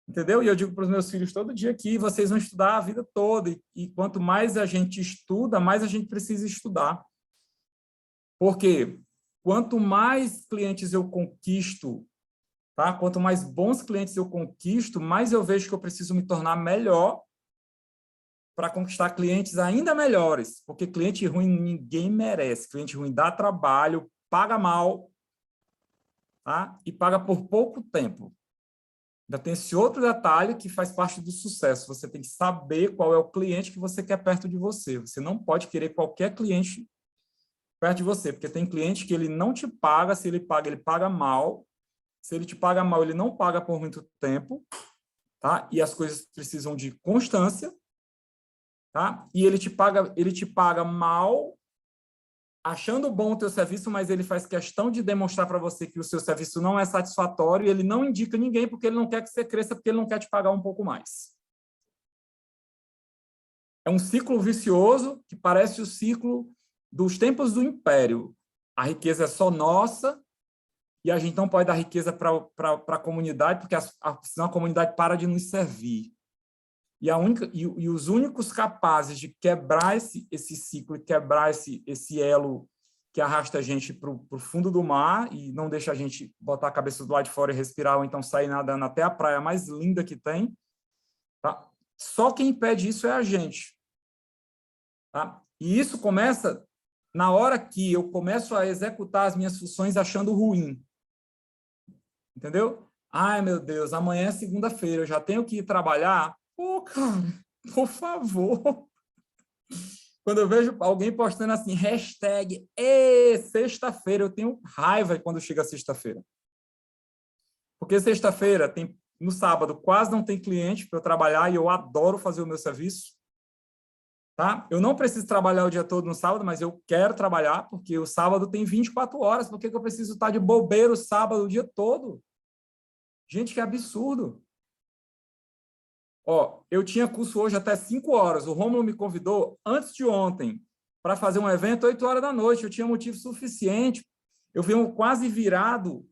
Entendeu? E eu digo para os meus filhos todo dia que vocês vão estudar a vida toda. E quanto mais a gente estuda, mais a gente precisa estudar. Porque quanto mais clientes eu conquisto, tá? Quanto mais bons clientes eu conquisto, mais eu vejo que eu preciso me tornar melhor para conquistar clientes ainda melhores. Porque cliente ruim ninguém merece. Cliente ruim dá trabalho, paga mal, tá? E paga por pouco tempo. Ainda tem esse outro detalhe que faz parte do sucesso. Você tem que saber qual é o cliente que você quer perto de você. Você não pode querer qualquer cliente perto de você, porque tem cliente que ele não te paga. Se ele paga mal. Se ele te paga mal, ele não paga por muito tempo, tá? E as coisas precisam de constância, tá? E ele te paga mal, achando bom o teu serviço, mas ele faz questão de demonstrar para você que o seu serviço não é satisfatório, e ele não indica ninguém porque ele não quer que você cresça, porque ele não quer te pagar um pouco mais. É um ciclo vicioso que parece o ciclo dos tempos do Império. A riqueza é só nossa, e a gente não pode dar riqueza para a comunidade, porque senão a comunidade para de nos servir. E os únicos capazes de quebrar esse ciclo e quebrar esse elo que arrasta a gente para o fundo do mar e não deixa a gente botar a cabeça do lado de fora e respirar, ou então sair nadando até a praia mais linda que tem, tá? Só quem impede isso é a gente. Tá? E isso começa na hora que eu começo a executar as minhas funções achando ruim. Entendeu? Ai, meu Deus, amanhã é segunda-feira, eu já tenho que ir trabalhar? Pô, cara, por favor. Quando eu vejo alguém postando assim, hashtag, sexta-feira, eu tenho raiva quando chega sexta-feira. Porque sexta-feira, no sábado, quase não tem cliente para eu trabalhar e eu adoro fazer o meu serviço. Tá? Eu não preciso trabalhar o dia todo no sábado, mas eu quero trabalhar, porque o sábado tem 24 horas. Por que eu preciso estar de bobeira o sábado o dia todo? Gente, que absurdo. Ó, eu tinha curso hoje até 5 horas. O Rômulo me convidou antes de ontem para fazer um evento 8 horas da noite. Eu tinha motivo suficiente. Eu venho quase virado.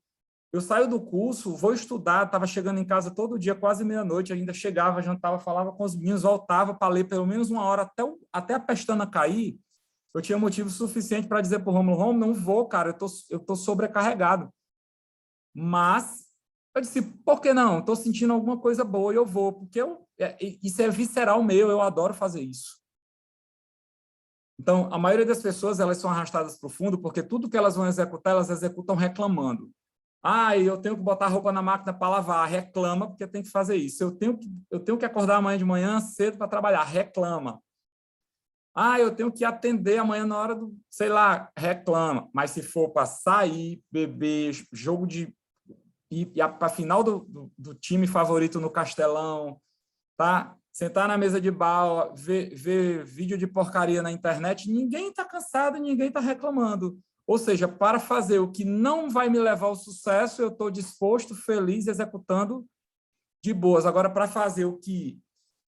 Eu saio do curso, vou estudar, estava chegando em casa todo dia, quase meia-noite, ainda chegava, jantava, falava com os meninos, voltava para ler pelo menos 1 hora até a pestana cair. Eu tinha motivo suficiente para dizer para o Rômulo, não vou, cara, eu tô sobrecarregado. Mas eu disse, por que não? Estou sentindo alguma coisa boa e eu vou, porque isso é visceral meu, eu adoro fazer isso. Então, a maioria das pessoas, elas são arrastadas para o fundo, porque tudo que elas vão executar, elas executam reclamando. Ah, eu tenho que botar roupa na máquina para lavar, reclama, porque tem que fazer isso. Eu tenho que acordar amanhã de manhã cedo para trabalhar, reclama. Ah, eu tenho que atender amanhã na hora do, sei lá, reclama. Mas se for para sair, beber, jogo de... ir para a final do time favorito no Castelão, tá? Sentar na mesa de bar, ver vídeo de porcaria na internet, ninguém está cansado, ninguém está reclamando. Ou seja, para fazer o que não vai me levar ao sucesso, eu estou disposto, feliz, executando de boas. Agora, para fazer o que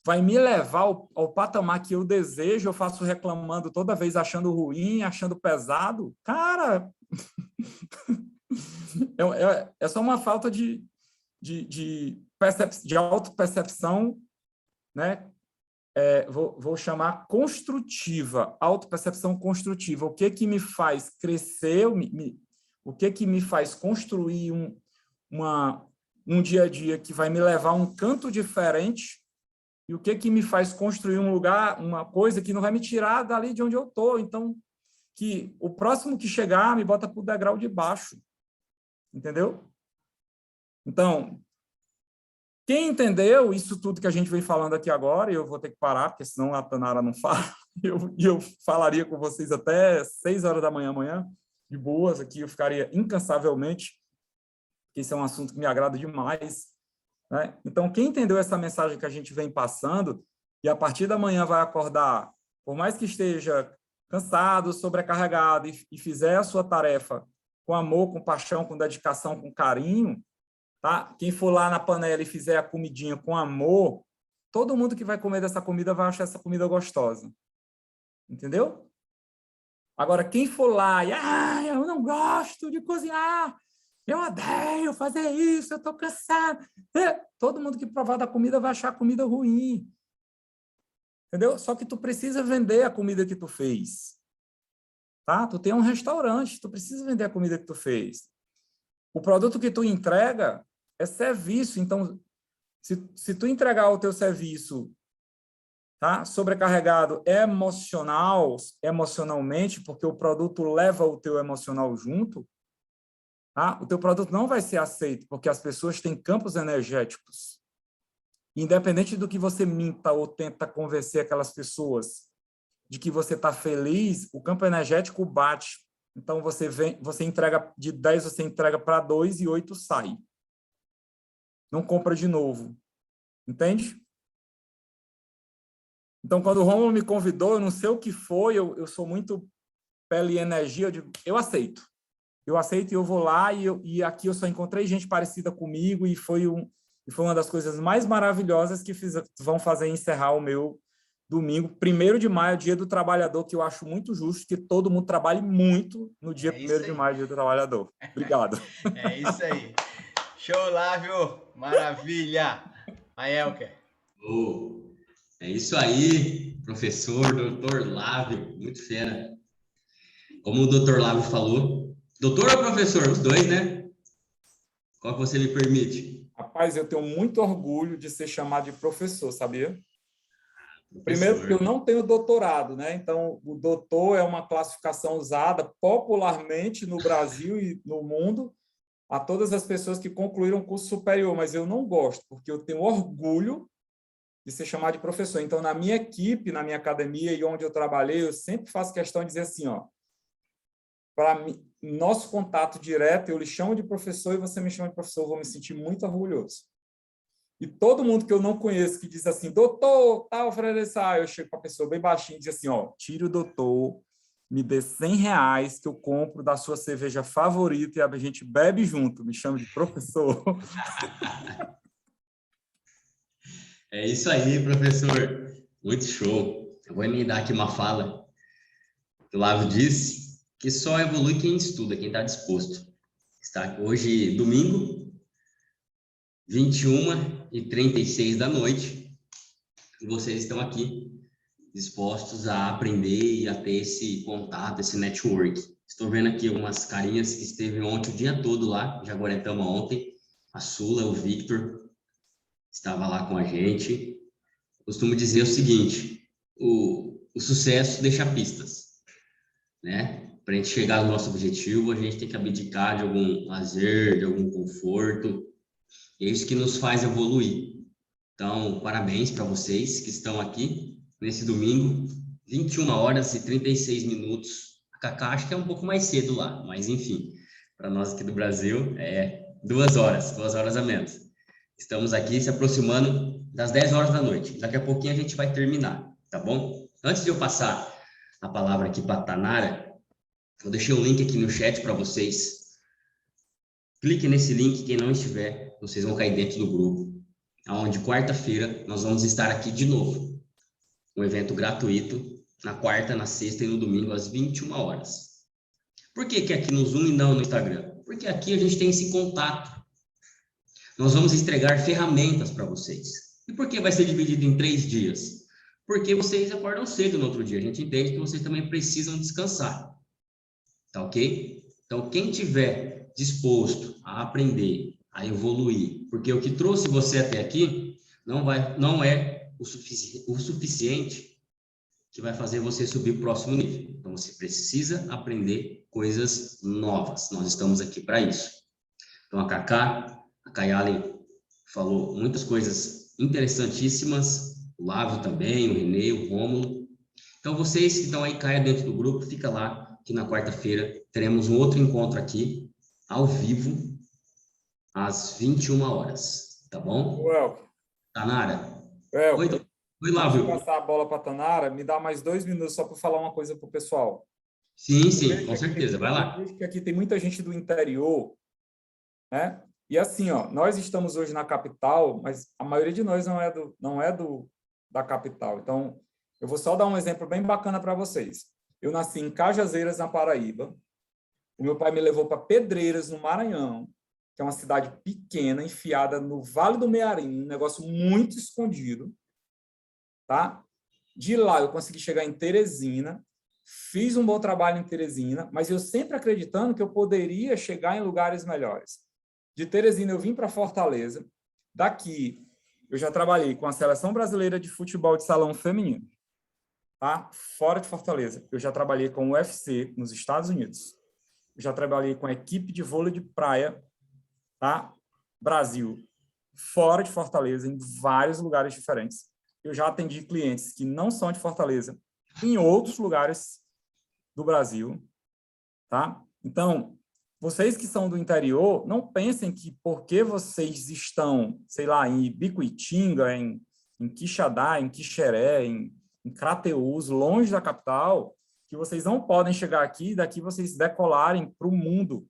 vai me levar ao patamar que eu desejo, eu faço reclamando toda vez, achando ruim, achando pesado. Cara, é só uma falta de autopercepção, né? Vou chamar construtiva, autopercepção construtiva. O que me faz crescer, o que me faz construir um dia a dia que vai me levar a um canto diferente e o que me faz construir um lugar, uma coisa que não vai me tirar dali de onde eu estou. Então, que o próximo que chegar me bota para o degrau de baixo. Entendeu? Então, quem entendeu isso tudo que a gente vem falando aqui agora, e eu vou ter que parar, porque senão a Tanara não fala, eu falaria com vocês até 6 horas da manhã amanhã, de boas aqui, eu ficaria incansavelmente, porque esse é um assunto que me agrada demais, né? Então, quem entendeu essa mensagem que a gente vem passando, e a partir da manhã vai acordar, por mais que esteja cansado, sobrecarregado, e fizer a sua tarefa com amor, com paixão, com dedicação, com carinho, tá? Quem for lá na panela e fizer a comidinha com amor, todo mundo que vai comer dessa comida vai achar essa comida gostosa. Entendeu? Agora, quem for lá e eu não gosto de cozinhar, eu odeio fazer isso, eu estou cansado. Todo mundo que provar da comida vai achar a comida ruim. Entendeu? Só que tu precisa vender a comida que tu fez. Tá? Tu tem um restaurante, tu precisa vender a comida que tu fez. O produto que tu entrega é serviço. Então, se tu entregar o teu serviço, tá, sobrecarregado emocionalmente, porque o produto leva o teu emocional junto, tá? O teu produto não vai ser aceito, porque as pessoas têm campos energéticos. Independente do que você minta ou tenta convencer aquelas pessoas de que você está feliz, o campo energético bate. Então, você entrega de 10, você entrega para 2 e 8 sai. Não compra de novo. Entende? Então, quando o Rômulo me convidou, eu não sei o que foi, eu sou muito pele e energia, eu aceito. Eu aceito e eu vou lá, e aqui eu só encontrei gente parecida comigo, e foi uma das coisas mais maravilhosas que vão fazer encerrar o meu domingo, 1º de maio, dia do trabalhador, que eu acho muito justo que todo mundo trabalhe muito no dia 1º de maio, dia do trabalhador. Obrigado. É isso aí. Show, Lávio. Maravilha. Aí, Elker. É isso aí, professor, doutor Lávio, muito fera. Como o doutor Lávio falou, doutor ou professor? Os dois, né? Qual que você me permite? Rapaz, eu tenho muito orgulho de ser chamado de professor, sabia? Primeiro, porque eu não tenho doutorado, né? Então, o doutor é uma classificação usada popularmente no Brasil e no mundo a todas as pessoas que concluíram curso superior, mas eu não gosto, porque eu tenho orgulho de ser chamado de professor. Então, na minha equipe, na minha academia e onde eu trabalhei, eu sempre faço questão de dizer assim, ó, para mim, nosso contato direto, eu lhe chamo de professor e você me chama de professor, eu vou me sentir muito orgulhoso. E todo mundo que eu não conheço que diz assim, doutor, tal, eu chego para a pessoa bem baixinho e diz assim, ó, tire o doutor, me dê R$100 que eu compro da sua cerveja favorita e a gente bebe junto, me chama de professor. É isso aí, professor. Muito show. Eu vou emendar aqui uma fala que o Lavo disse, que só evolui quem estuda, quem está disposto. Está hoje, domingo, 21h36 da noite, e vocês estão aqui dispostos a aprender e a ter esse contato, esse network. Estou vendo aqui algumas carinhas que esteve ontem o dia todo lá, Jaguaretama ontem, a Sula, o Victor, estava lá com a gente. Costumo dizer o seguinte, o sucesso deixa pistas, né? Para a gente chegar no nosso objetivo, a gente tem que abdicar de algum lazer, de algum conforto, e é isso que nos faz evoluir. Então, parabéns para vocês que estão aqui nesse domingo, 21h36. A Cacá acho que é um pouco mais cedo lá, mas enfim, para nós aqui do Brasil é 2 horas a menos. Estamos aqui se aproximando das 10 horas da noite. Daqui a pouquinho a gente vai terminar, tá bom? Antes de eu passar a palavra aqui para a Tanara, eu deixei um link aqui no chat para vocês. Clique nesse link, quem não estiver, vocês vão cair dentro do grupo, onde quarta-feira nós vamos estar aqui de novo. Um evento gratuito, na quarta, na sexta e no domingo, às 21h. Por que aqui no Zoom e não no Instagram? Porque aqui a gente tem esse contato. Nós vamos entregar ferramentas para vocês. E por que vai ser dividido em 3 dias? Porque vocês acordam cedo no outro dia. A gente entende que vocês também precisam descansar. Tá ok? Então, quem tiver disposto a aprender, a evoluir, porque o que trouxe você até aqui não é o suficiente que vai fazer você subir para o próximo nível. Então, você precisa aprender coisas novas. Nós estamos aqui para isso. Então, a Cacá, a Kayali falou muitas coisas interessantíssimas, o Lávio também, o Renê, o Rômulo. Então, vocês que estão aí, caia dentro do grupo, fica lá, que na quarta-feira teremos um outro encontro aqui, ao vivo, às 21h, tá bom? Tanara? Oi, Lávio. Antes de passar a bola para a Tanara, me dá mais 2 minutos só para falar uma coisa para o pessoal. Sim, com certeza, vai lá. Eu vejo que aqui tem muita gente do interior, né? E assim, ó, nós estamos hoje na capital, mas a maioria de nós não é da capital. Então, eu vou só dar um exemplo bem bacana para vocês. Eu nasci em Cajazeiras, na Paraíba. O meu pai me levou para Pedreiras, no Maranhão, que é uma cidade pequena, enfiada no Vale do Mearim, um negócio muito escondido, tá? De lá eu consegui chegar em Teresina, fiz um bom trabalho em Teresina, mas eu sempre acreditando que eu poderia chegar em lugares melhores. De Teresina eu vim para Fortaleza, daqui eu já trabalhei com a Seleção Brasileira de Futebol de Salão Feminino, tá? Fora de Fortaleza, eu já trabalhei com o UFC nos Estados Unidos, eu já trabalhei com a equipe de vôlei de praia, tá? Brasil, fora de Fortaleza, em vários lugares diferentes. Eu já atendi clientes que não são de Fortaleza, em outros lugares do Brasil, tá? Então, vocês que são do interior, não pensem que porque vocês estão, sei lá, em Ibicuitinga, em Quixadá, em Quixeré, em Crateús, longe da capital, que vocês não podem chegar aqui e daqui vocês decolarem para o mundo.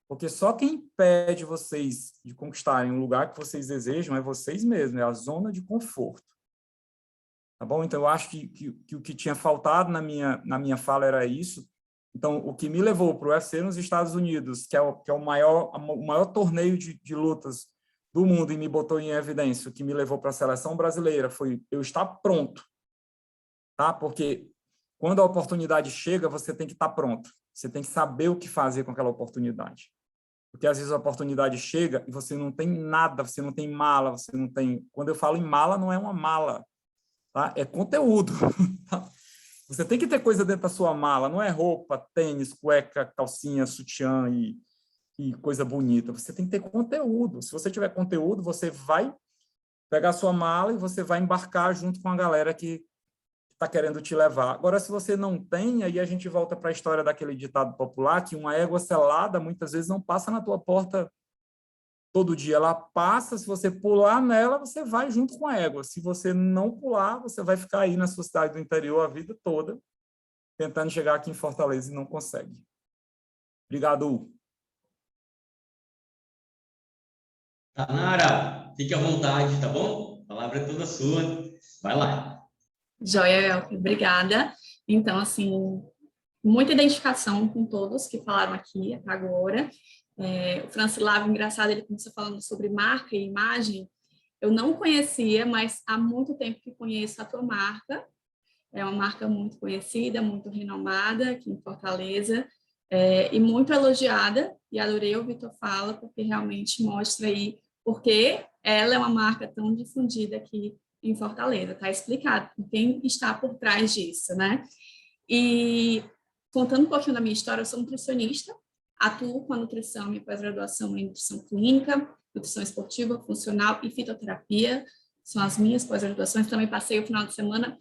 Porque só quem impede vocês de conquistarem um lugar que vocês desejam é vocês mesmos, é a zona de conforto. Tá bom? Então, eu acho que o que tinha faltado na minha fala era isso. Então, o que me levou para o UFC nos Estados Unidos, que é o maior torneio de lutas do mundo e me botou em evidência, o que me levou para a seleção brasileira foi eu estar pronto. Tá? Porque quando a oportunidade chega, você tem que estar pronto. Você tem que saber o que fazer com aquela oportunidade. Porque às vezes a oportunidade chega e você não tem nada, você não tem mala, você não tem... Quando eu falo em mala, não é uma mala. tá? É conteúdo. Tá? Você tem que ter coisa dentro da sua mala, não é roupa, tênis, cueca, calcinha, sutiã e coisa bonita. Você tem que ter conteúdo. Se você tiver conteúdo, você vai pegar a sua mala e você vai embarcar junto com a galera que está querendo te levar. Agora, se você não tem, aí a gente volta para a história daquele ditado popular, que uma égua selada muitas vezes não passa na tua porta todo dia. Ela passa, se você pular nela, você vai junto com a égua. Se você não pular, você vai ficar aí na sua cidade do interior a vida toda, tentando chegar aqui em Fortaleza e não consegue. Obrigado, Hugo. Tanara, fique à vontade, tá bom? A palavra é toda sua. Vai lá. Joia, obrigada. Então, assim, muita identificação com todos que falaram aqui até agora. O Francilavo, engraçado, ele começou falando sobre marca e imagem. Eu não conhecia, mas há muito tempo que conheço a tua marca. É uma marca muito conhecida, muito renomada aqui em Fortaleza, e muito elogiada. E adorei ouvir tua fala, porque realmente mostra aí porque ela é uma marca tão difundida aqui em Fortaleza. Está explicado quem está por trás disso, né? E contando um pouquinho da minha história, eu sou nutricionista, atuo com a nutrição, minha pós-graduação em nutrição clínica, nutrição esportiva, funcional e fitoterapia, são as minhas pós-graduações. Também passei o final de semana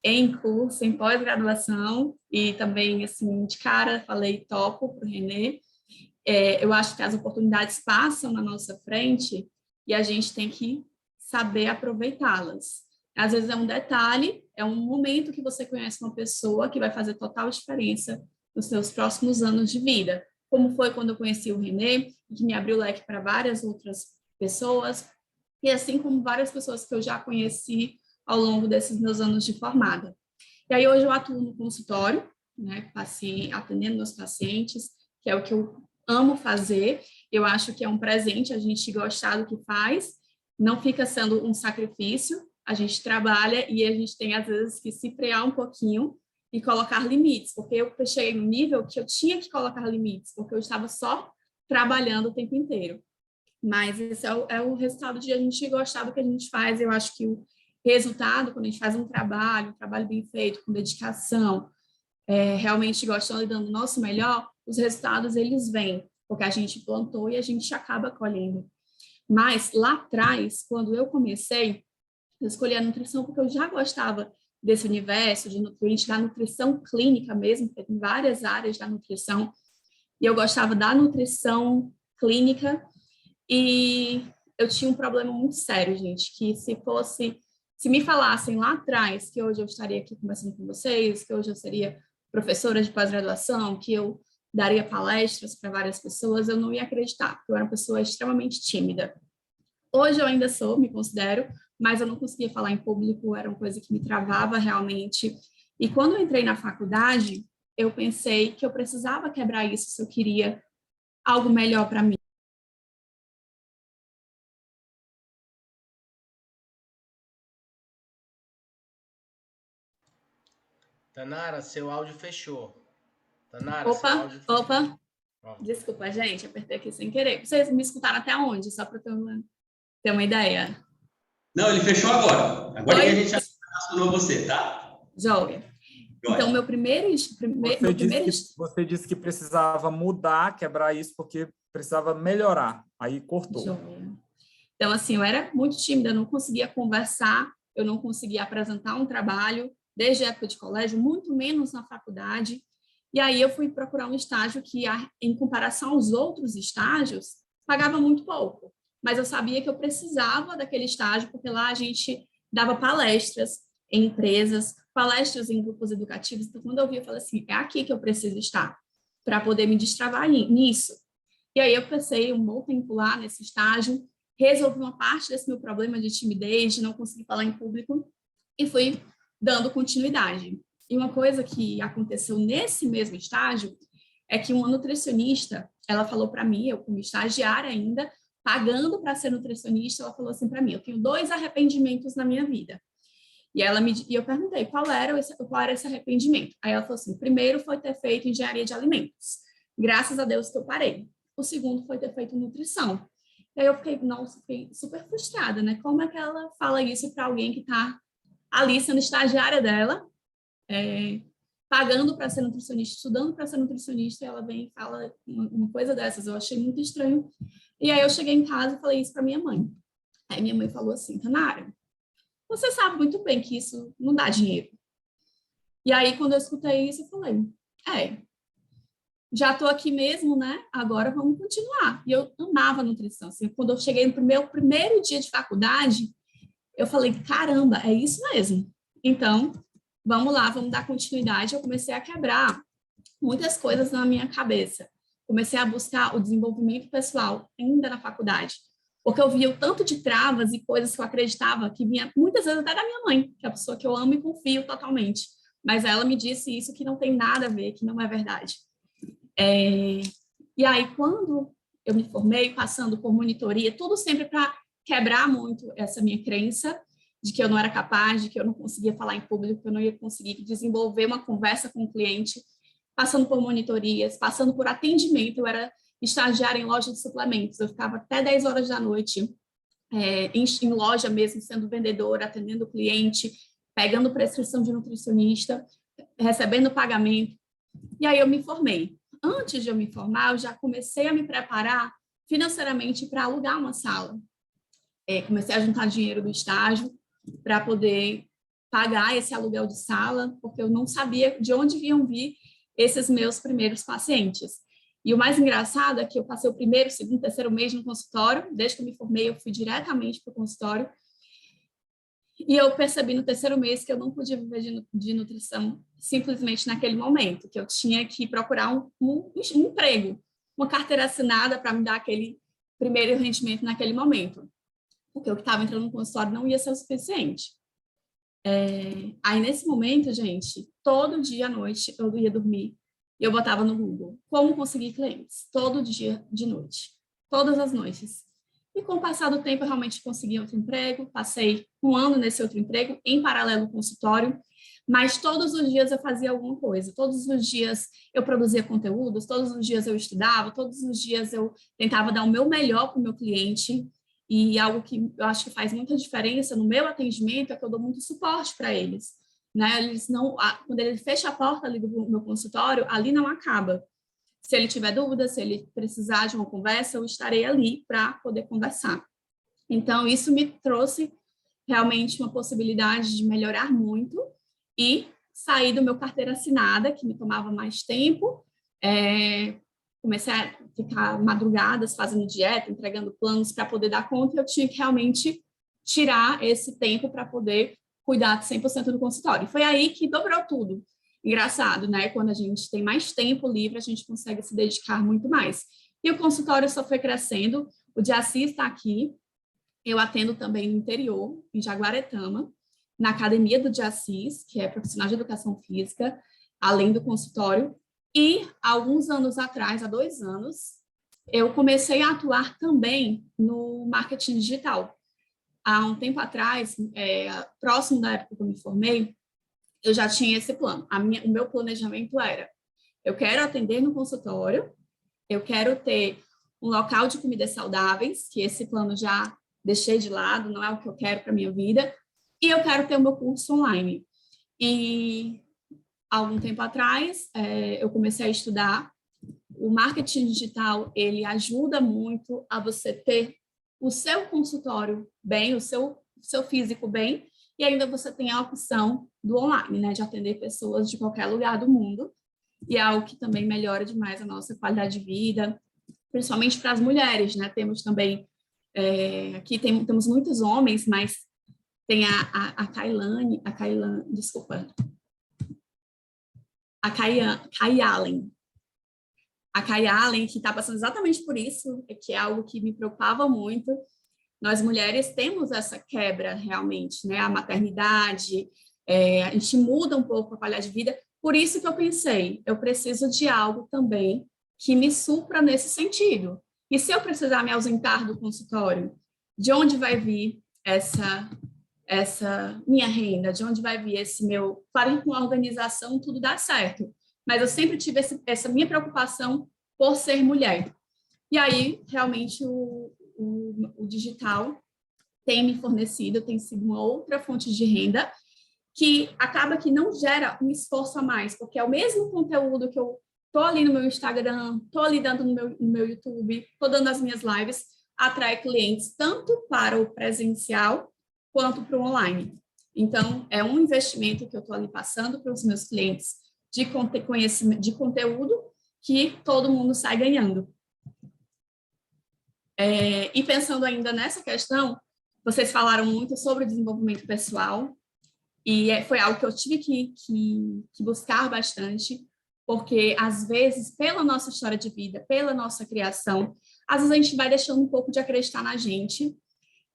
em curso, em pós-graduação, e também, assim, de cara, falei topo para o Renê. Eu acho que as oportunidades passam na nossa frente e a gente tem que saber aproveitá-las. Às vezes é um detalhe, é um momento que você conhece uma pessoa que vai fazer total diferença nos seus próximos anos de vida, como foi quando eu conheci o Renê, que me abriu o leque para várias outras pessoas, e assim como várias pessoas que eu já conheci ao longo desses meus anos de formada. E aí hoje eu atuo no consultório, né, atendendo meus pacientes, que é o que eu amo fazer. Eu acho que é um presente a gente gostar do que faz, não fica sendo um sacrifício, a gente trabalha e a gente tem às vezes que se frear um pouquinho e colocar limites, porque eu cheguei no nível que eu tinha que colocar limites, porque eu estava só trabalhando o tempo inteiro. Mas esse é o resultado de a gente gostar do que a gente faz. Eu acho que o resultado, quando a gente faz um trabalho bem feito, com dedicação, realmente gostando e dando o nosso melhor, os resultados, eles vêm, porque a gente plantou e a gente acaba colhendo. Mas lá atrás, quando eu comecei, eu escolhi a nutrição porque eu já gostava desse universo de nutriente, da nutrição clínica mesmo, porque tem várias áreas da nutrição, e eu gostava da nutrição clínica, e eu tinha um problema muito sério, gente, que se me falassem lá atrás que hoje eu estaria aqui conversando com vocês, que hoje eu seria professora de pós-graduação, que eu daria palestras para várias pessoas, eu não ia acreditar, porque eu era uma pessoa extremamente tímida. Hoje eu ainda sou, me considero, mas eu não conseguia falar em público, era uma coisa que me travava realmente. E quando eu entrei na faculdade, eu pensei que eu precisava quebrar isso se eu queria algo melhor para mim. Tanara, seu áudio fechou. Tanara, seu áudio fechou. Opa. Desculpa, gente, apertei aqui sem querer. Vocês me escutaram até onde? Só para ter uma ideia. Não, ele fechou agora. Agora que a gente já acionou você, tá? Joia. Então, Você disse que precisava mudar, quebrar isso, porque precisava melhorar. Aí cortou. Joia. Então, assim, eu era muito tímida, eu não conseguia conversar, eu não conseguia apresentar um trabalho, desde a época de colégio, muito menos na faculdade. E aí eu fui procurar um estágio que, em comparação aos outros estágios, pagava muito pouco. Mas eu sabia que eu precisava daquele estágio, porque lá a gente dava palestras em empresas, palestras em grupos educativos. Então, quando eu vi, eu falei assim, é aqui que eu preciso estar, para poder me destravar nisso. E aí eu passei um bom tempo lá nesse estágio, resolvi uma parte desse meu problema de timidez, de não conseguir falar em público, e fui dando continuidade. E uma coisa que aconteceu nesse mesmo estágio é que uma nutricionista, ela falou para mim, eu como estagiária ainda, pagando para ser nutricionista, ela falou assim para mim, eu tenho 2 arrependimentos na minha vida. E eu perguntei qual era esse arrependimento. Aí ela falou assim, o primeiro foi ter feito engenharia de alimentos. Graças a Deus que eu parei. O segundo foi ter feito nutrição. E aí eu fiquei super frustrada, né? Como é que ela fala isso para alguém que está ali sendo estagiária dela, pagando para ser nutricionista, estudando para ser nutricionista, e ela vem e fala uma coisa dessas. Eu achei muito estranho. E aí eu cheguei em casa e falei isso para minha mãe. Aí minha mãe falou assim: Tanara, você sabe muito bem que isso não dá dinheiro. E aí, quando eu escutei isso, eu falei, já estou aqui mesmo, né? Agora vamos continuar. E eu amava nutrição. Assim, quando eu cheguei no meu primeiro dia de faculdade, eu falei, caramba, é isso mesmo. Então, vamos lá, vamos dar continuidade. Eu comecei a quebrar muitas coisas na minha cabeça. Comecei a buscar o desenvolvimento pessoal ainda na faculdade. Porque eu via o tanto de travas e coisas que eu acreditava que vinha muitas vezes até da minha mãe, que é a pessoa que eu amo e confio totalmente. Mas ela me disse isso que não tem nada a ver, que não é verdade. E aí, quando eu me formei, passando por monitoria, tudo sempre para quebrar muito essa minha crença de que eu não era capaz, de que eu não conseguia falar em público, que eu não ia conseguir desenvolver uma conversa com o cliente, passando por monitorias, passando por atendimento. Eu era estagiária em loja de suplementos, eu ficava até 10 horas da noite em loja mesmo, sendo vendedora, atendendo o cliente, pegando prescrição de nutricionista, recebendo pagamento. E aí eu me formei. Antes de eu me formar, eu já comecei a me preparar financeiramente para alugar uma sala. Comecei a juntar dinheiro do estágio para poder pagar esse aluguel de sala, porque eu não sabia de onde iam vir esses meus primeiros pacientes. E o mais engraçado é que eu passei o primeiro, segundo, terceiro mês no consultório. Desde que eu me formei, eu fui diretamente para o consultório. E eu percebi no terceiro mês que eu não podia viver de nutrição simplesmente naquele momento, que eu tinha que procurar um emprego, uma carteira assinada para me dar aquele primeiro rendimento naquele momento, porque o que estava entrando no consultório não ia ser o suficiente. Aí, nesse momento, gente, todo dia à noite eu ia dormir e eu botava no Google como conseguir clientes, todo dia de noite, todas as noites. E com o passar do tempo, eu realmente consegui outro emprego, passei um ano nesse outro emprego, em paralelo ao consultório, mas todos os dias eu fazia alguma coisa, todos os dias eu produzia conteúdos, todos os dias eu estudava, todos os dias eu tentava dar o meu melhor para o meu cliente, e algo que eu acho que faz muita diferença no meu atendimento é que eu dou muito suporte para eles, né? Eles não, quando ele fecha a porta ali do meu consultório, ali não acaba. Se ele tiver dúvida, se ele precisar de uma conversa, eu estarei ali para poder conversar. Então, isso me trouxe realmente uma possibilidade de melhorar muito e sair do meu carteira assinada, que me tomava mais tempo. Comecei a ficar madrugadas fazendo dieta, entregando planos para poder dar conta, e eu tinha que realmente tirar esse tempo para poder cuidar de 100% do consultório. E foi aí que dobrou tudo. Engraçado, né? Quando a gente tem mais tempo livre, a gente consegue se dedicar muito mais. E o consultório só foi crescendo. O Diaci está aqui. Eu atendo também no interior, em Jaguaretama, na academia do Diaci, que é profissional de educação física, além do consultório. E, há alguns anos atrás, há 2 anos, eu comecei a atuar também no marketing digital. Há um tempo atrás, próximo da época que eu me formei, eu já tinha esse plano. O meu planejamento era, eu quero atender no consultório, eu quero ter um local de comidas saudáveis, que esse plano já deixei de lado, não é o que eu quero para a minha vida, e eu quero ter o meu curso online. E, há algum tempo atrás, eu comecei a estudar. O marketing digital, ele ajuda muito a você ter o seu consultório bem, o seu físico bem, e ainda você tem a opção do online, né, de atender pessoas de qualquer lugar do mundo, e é algo que também melhora demais a nossa qualidade de vida, principalmente para as mulheres, né? Temos também, aqui temos muitos homens, mas tem a Kailane, desculpa, a Kai Allen. A Kai Allen, que está passando exatamente por isso, que é algo que me preocupava muito. Nós mulheres temos essa quebra realmente, né? A maternidade, a gente muda um pouco a qualidade de vida. Por isso que eu pensei, eu preciso de algo também que me supra nesse sentido. E se eu precisar me ausentar do consultório, de onde vai vir essa minha renda? De onde vai vir esse meu... Claro que com a organização tudo dá certo, mas eu sempre tive essa minha preocupação por ser mulher. E aí, realmente, o digital tem me fornecido, tem sido uma outra fonte de renda, que acaba que não gera um esforço a mais, porque é o mesmo conteúdo que eu tô ali no meu Instagram, tô ali dando no meu YouTube, tô dando as minhas lives, atrai clientes tanto para o presencial quanto para o online. Então, é um investimento que eu estou ali passando para os meus clientes de conhecimento, de conteúdo, que todo mundo sai ganhando. E pensando ainda nessa questão, vocês falaram muito sobre o desenvolvimento pessoal, e foi algo que eu tive que buscar bastante, porque, às vezes, pela nossa história de vida, pela nossa criação, às vezes a gente vai deixando um pouco de acreditar na gente,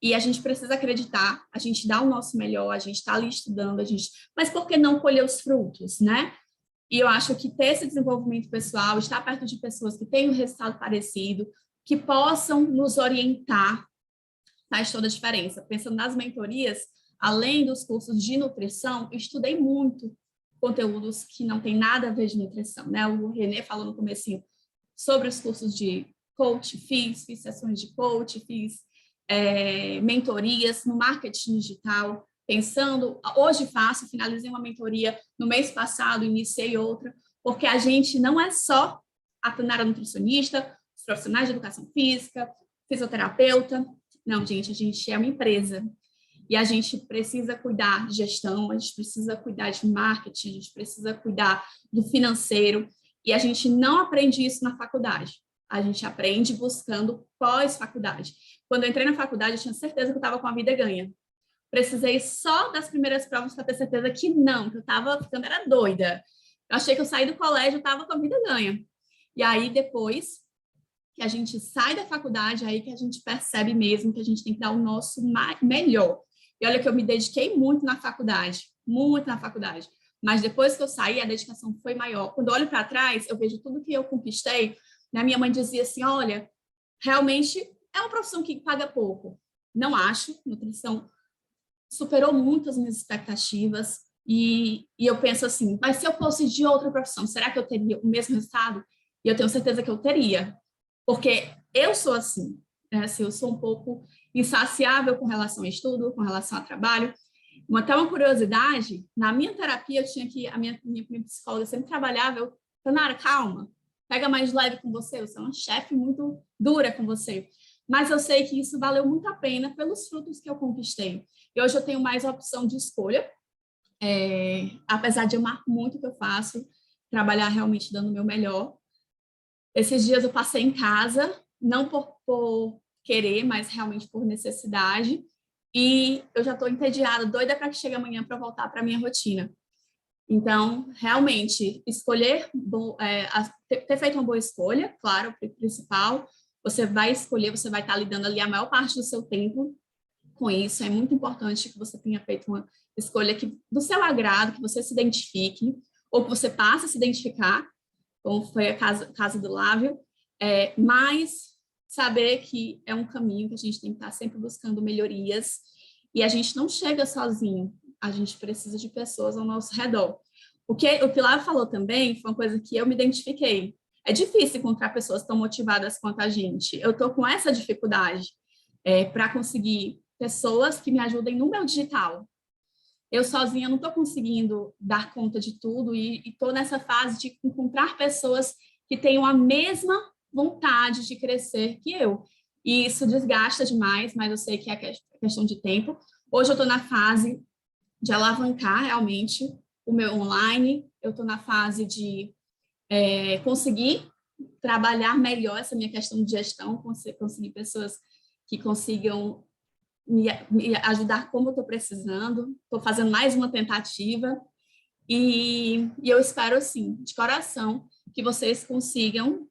e a gente precisa acreditar, a gente dá o nosso melhor, a gente está ali estudando, mas por que não colher os frutos, né? E eu acho que ter esse desenvolvimento pessoal, estar perto de pessoas que têm um resultado parecido, que possam nos orientar, faz toda a diferença. Pensando nas mentorias, além dos cursos de nutrição, eu estudei muito conteúdos que não tem nada a ver de nutrição, né? O Renê falou no comecinho sobre os cursos de coach, fiz sessões de coach, fiz mentorias no marketing digital, pensando, hoje faço, finalizei uma mentoria no mês passado, iniciei outra, porque a gente não é só a plenária nutricionista, os profissionais de educação física, fisioterapeuta, não, gente, a gente é uma empresa, e a gente precisa cuidar de gestão, a gente precisa cuidar de marketing, a gente precisa cuidar do financeiro, e a gente não aprende isso na faculdade. A gente aprende buscando pós-faculdade. Quando eu entrei na faculdade, eu tinha certeza que eu estava com a vida ganha. Precisei só das primeiras provas para ter certeza que não, que eu estava ficando, era doida. Eu achei que eu saí do colégio, eu estava com a vida ganha. E aí, depois que a gente sai da faculdade, aí que a gente percebe mesmo que a gente tem que dar o nosso melhor. E olha que eu me dediquei muito na faculdade, mas depois que eu saí, a dedicação foi maior. Quando eu olho para trás, eu vejo tudo que eu conquistei. Né? Minha mãe dizia assim, olha, realmente é uma profissão que paga pouco. Não acho, nutrição superou muito as minhas expectativas, e eu penso assim, mas se eu fosse de outra profissão, será que eu teria o mesmo resultado? E eu tenho certeza que eu teria, porque eu sou assim, né? Assim, eu sou um pouco insaciável com relação ao estudo, com relação ao trabalho. Até uma curiosidade, na minha terapia, eu tinha que, a minha psicóloga sempre trabalhava, eu, Tanara, calma, pega mais leve com você, você é uma chefe muito dura com você. Mas eu sei que isso valeu muito a pena pelos frutos que eu conquistei. E hoje eu tenho mais opção de escolha, apesar de amar muito o que eu faço, trabalhar realmente dando o meu melhor. Esses dias eu passei em casa, não por querer, mas realmente por necessidade, e eu já estou entediada, doida para que chegue amanhã para voltar para a minha rotina. Então, realmente, escolher, ter feito uma boa escolha, claro, o principal, você vai escolher, você vai estar lidando ali a maior parte do seu tempo com isso, é muito importante que você tenha feito uma escolha do seu agrado, que você se identifique, ou que você passe a se identificar, como foi a caso do Lávio, mas saber que é um caminho que a gente tem que estar sempre buscando melhorias, e a gente não chega sozinho, a gente precisa de pessoas ao nosso redor. O que o Lávio falou também foi uma coisa que eu me identifiquei. É difícil encontrar pessoas tão motivadas quanto a gente. Eu estou com essa dificuldade para conseguir pessoas que me ajudem no meu digital. Eu sozinha não estou conseguindo dar conta de tudo e estou nessa fase de encontrar pessoas que tenham a mesma vontade de crescer que eu. E isso desgasta demais, mas eu sei que é questão de tempo. Hoje eu estou na fase de alavancar realmente o meu online, eu estou na fase de conseguir trabalhar melhor essa minha questão de gestão, conseguir pessoas que consigam me ajudar como eu estou precisando, estou fazendo mais uma tentativa, e eu espero, assim, de coração, que vocês consigam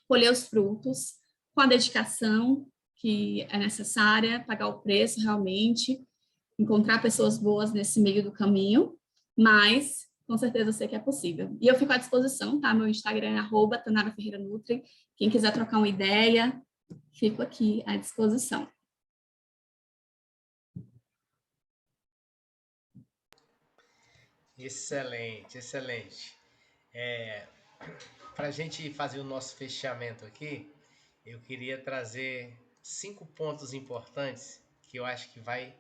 colher os frutos com a dedicação que é necessária, pagar o preço realmente, encontrar pessoas boas nesse meio do caminho, mas com certeza eu sei que é possível. E eu fico à disposição, tá? Meu Instagram é @TanaraFerreiraNutri. Quem quiser trocar uma ideia, fico aqui à disposição. Excelente, excelente. Para a gente fazer o nosso fechamento aqui, eu queria trazer 5 pontos importantes que eu acho que vai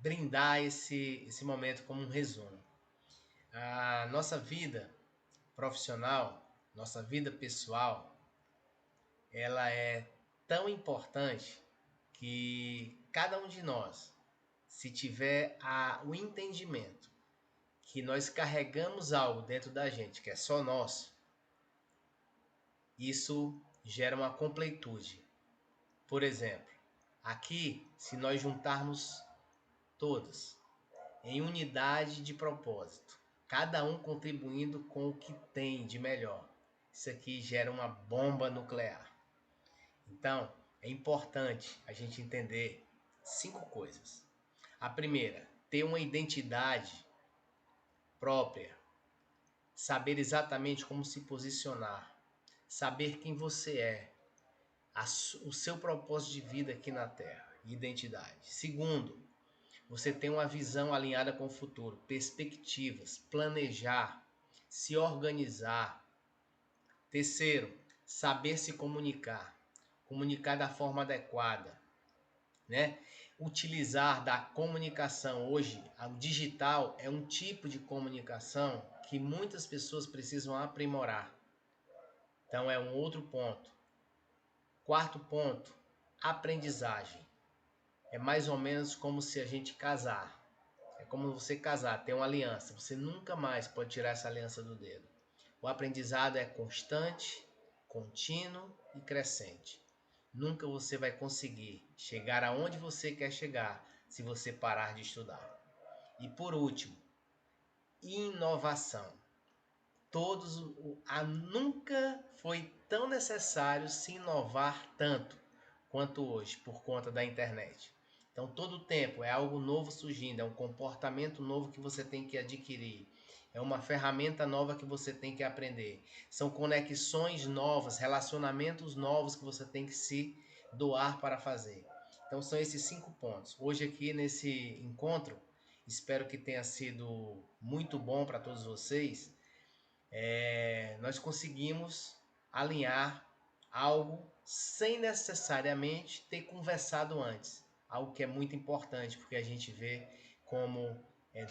brindar esse momento como um resumo. A nossa vida profissional, nossa vida pessoal, ela é tão importante que cada um de nós, se tiver o entendimento que nós carregamos algo dentro da gente que é só nosso, isso gera uma completude. Por exemplo, aqui, se nós juntarmos todos em unidade de propósito, cada um contribuindo com o que tem de melhor, isso aqui gera uma bomba nuclear. Então, é importante a gente entender 5 coisas. A primeira, ter uma identidade própria, saber exatamente como se posicionar, saber quem você é, o seu propósito de vida aqui na Terra, identidade. Segundo, você tem uma visão alinhada com o futuro, perspectivas, planejar, se organizar. Terceiro, saber se comunicar da forma adequada, né? Utilizar da comunicação. Hoje, o digital é um tipo de comunicação que muitas pessoas precisam aprimorar. Então, é um outro ponto. Quarto ponto, aprendizagem. É mais ou menos como se a gente casar. É como você casar, ter uma aliança. Você nunca mais pode tirar essa aliança do dedo. O aprendizado é constante, contínuo e crescente. Nunca você vai conseguir chegar aonde você quer chegar se você parar de estudar. E por último, inovação. Nunca foi tão necessário se inovar tanto quanto hoje por conta da internet. Então, todo o tempo é algo novo surgindo, é um comportamento novo que você tem que adquirir, é uma ferramenta nova que você tem que aprender, são conexões novas, relacionamentos novos que você tem que se doar para fazer. Então, são esses 5 pontos. Hoje aqui nesse encontro, espero que tenha sido muito bom para todos vocês. Nós conseguimos alinhar algo sem necessariamente ter conversado antes. Algo que é muito importante, porque a gente vê como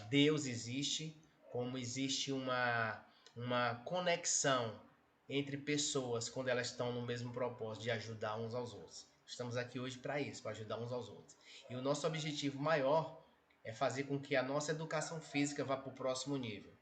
Deus existe, como existe uma conexão entre pessoas quando elas estão no mesmo propósito de ajudar uns aos outros. Estamos aqui hoje para isso, para ajudar uns aos outros. E o nosso objetivo maior é fazer com que a nossa educação física vá para o próximo nível.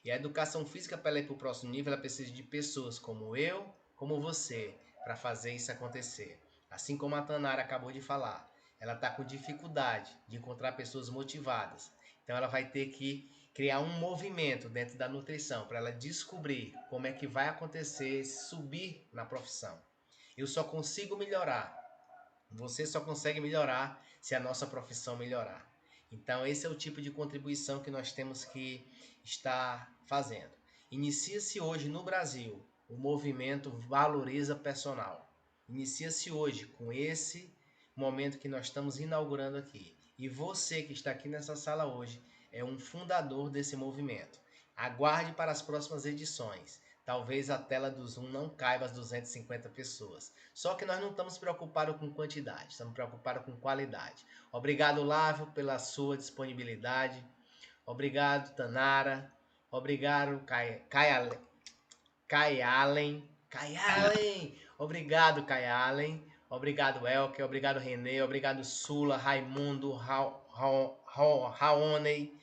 E a educação física, para ela ir para o próximo nível, ela precisa de pessoas como eu, como você, para fazer isso acontecer. Assim como a Tanara acabou de falar, ela está com dificuldade de encontrar pessoas motivadas. Então ela vai ter que criar um movimento dentro da nutrição para ela descobrir como é que vai acontecer subir na profissão. Eu só consigo melhorar. Você só consegue melhorar se a nossa profissão melhorar. Então esse é o tipo de contribuição que nós temos que estar fazendo. Inicia-se hoje no Brasil o movimento Valoriza Personal. Inicia-se hoje com esse momento que nós estamos inaugurando aqui. E você que está aqui nessa sala hoje é um fundador desse movimento. Aguarde para as próximas edições. Talvez a tela do Zoom não caiba as 250 pessoas. Só que nós não estamos preocupados com quantidade, estamos preocupados com qualidade. Obrigado, Lávio, pela sua disponibilidade. Obrigado, Tanara. Obrigado, Kai Allen. Obrigado, Kai Allen. Obrigado, Elke. Obrigado, Renê. Obrigado, Sula, Raimundo, Raoney,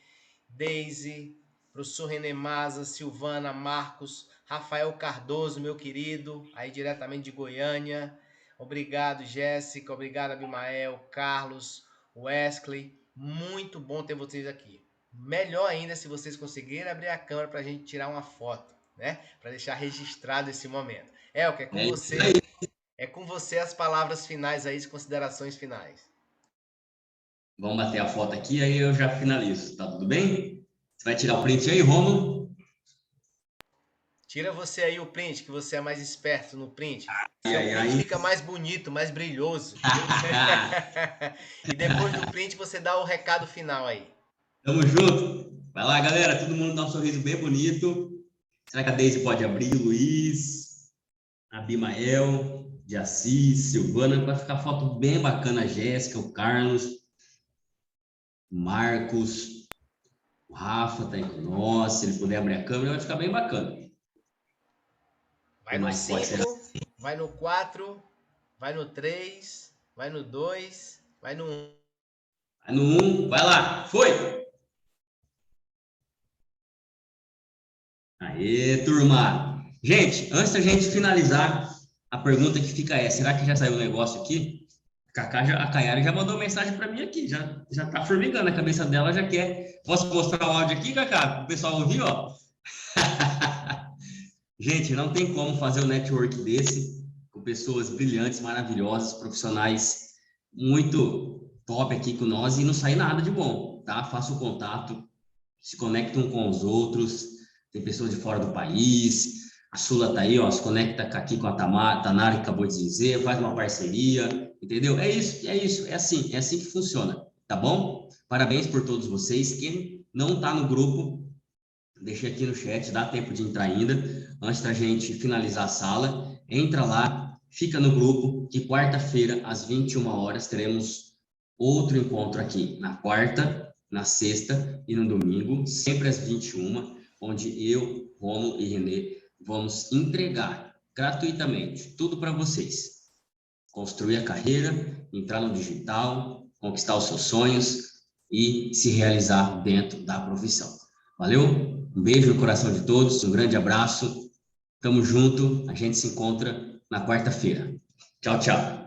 Daisy, professor Renê Maza, Silvana, Marcos, Rafael Cardoso, meu querido, aí diretamente de Goiânia. Obrigado, Jéssica. Obrigado, Abimael, Carlos, Wesley. Muito bom ter vocês aqui. Melhor ainda se vocês conseguirem abrir a câmera para a gente tirar uma foto, né? Para deixar registrado esse momento. Elke, é com você. É com você as palavras finais aí, as considerações finais. Vamos bater a foto aqui, aí eu já finalizo. Tá tudo bem? Você vai tirar o print aí, Rômulo? Tira você aí o print, que você é mais esperto no print. Seu print fica mais bonito, mais brilhoso. E depois do print você dá o recado final aí. Tamo junto. Vai lá, galera. Todo mundo dá um sorriso bem bonito. Será que a Deise pode abrir? Luiz, Abimael, de Assis, Silvana. Vai ficar foto bem bacana. A Jéssica, o Carlos. Marcos, o Rafa tá aí com nós. Se ele puder abrir a câmera, vai ficar bem bacana. Vai no 5, vai no 4, vai no 3, vai no 2, vai no 1. Vai no 1, vai lá, foi! Aê, turma! Gente, antes da gente finalizar, a pergunta que fica é, será que já saiu o negócio aqui? A Caiara já mandou mensagem para mim aqui, já tá formigando, a cabeça dela já quer. Posso mostrar o áudio aqui, Cacá? O pessoal ouvir, ó. Gente, não tem como fazer um network desse com pessoas brilhantes, maravilhosas, profissionais muito top aqui com nós e não sai nada de bom, tá? Faça o contato, se conectam com os outros, tem pessoas de fora do país, a Sula tá aí, ó, se conecta aqui com a Tanara que acabou de dizer, faz uma parceria, entendeu? É isso, é assim que funciona, tá bom? Parabéns por todos vocês. Quem não tá no grupo, deixa aqui no chat, dá tempo de entrar ainda, antes da gente finalizar a sala, entra lá, fica no grupo, que quarta-feira, às 21 horas, teremos outro encontro aqui, na quarta, na sexta e no domingo, sempre às 21, onde eu, Romo e Renê vamos entregar gratuitamente tudo para vocês. Construir a carreira, entrar no digital, conquistar os seus sonhos e se realizar dentro da profissão. Valeu? Um beijo no coração de todos, um grande abraço. Tamo junto, a gente se encontra na quarta-feira. Tchau, tchau.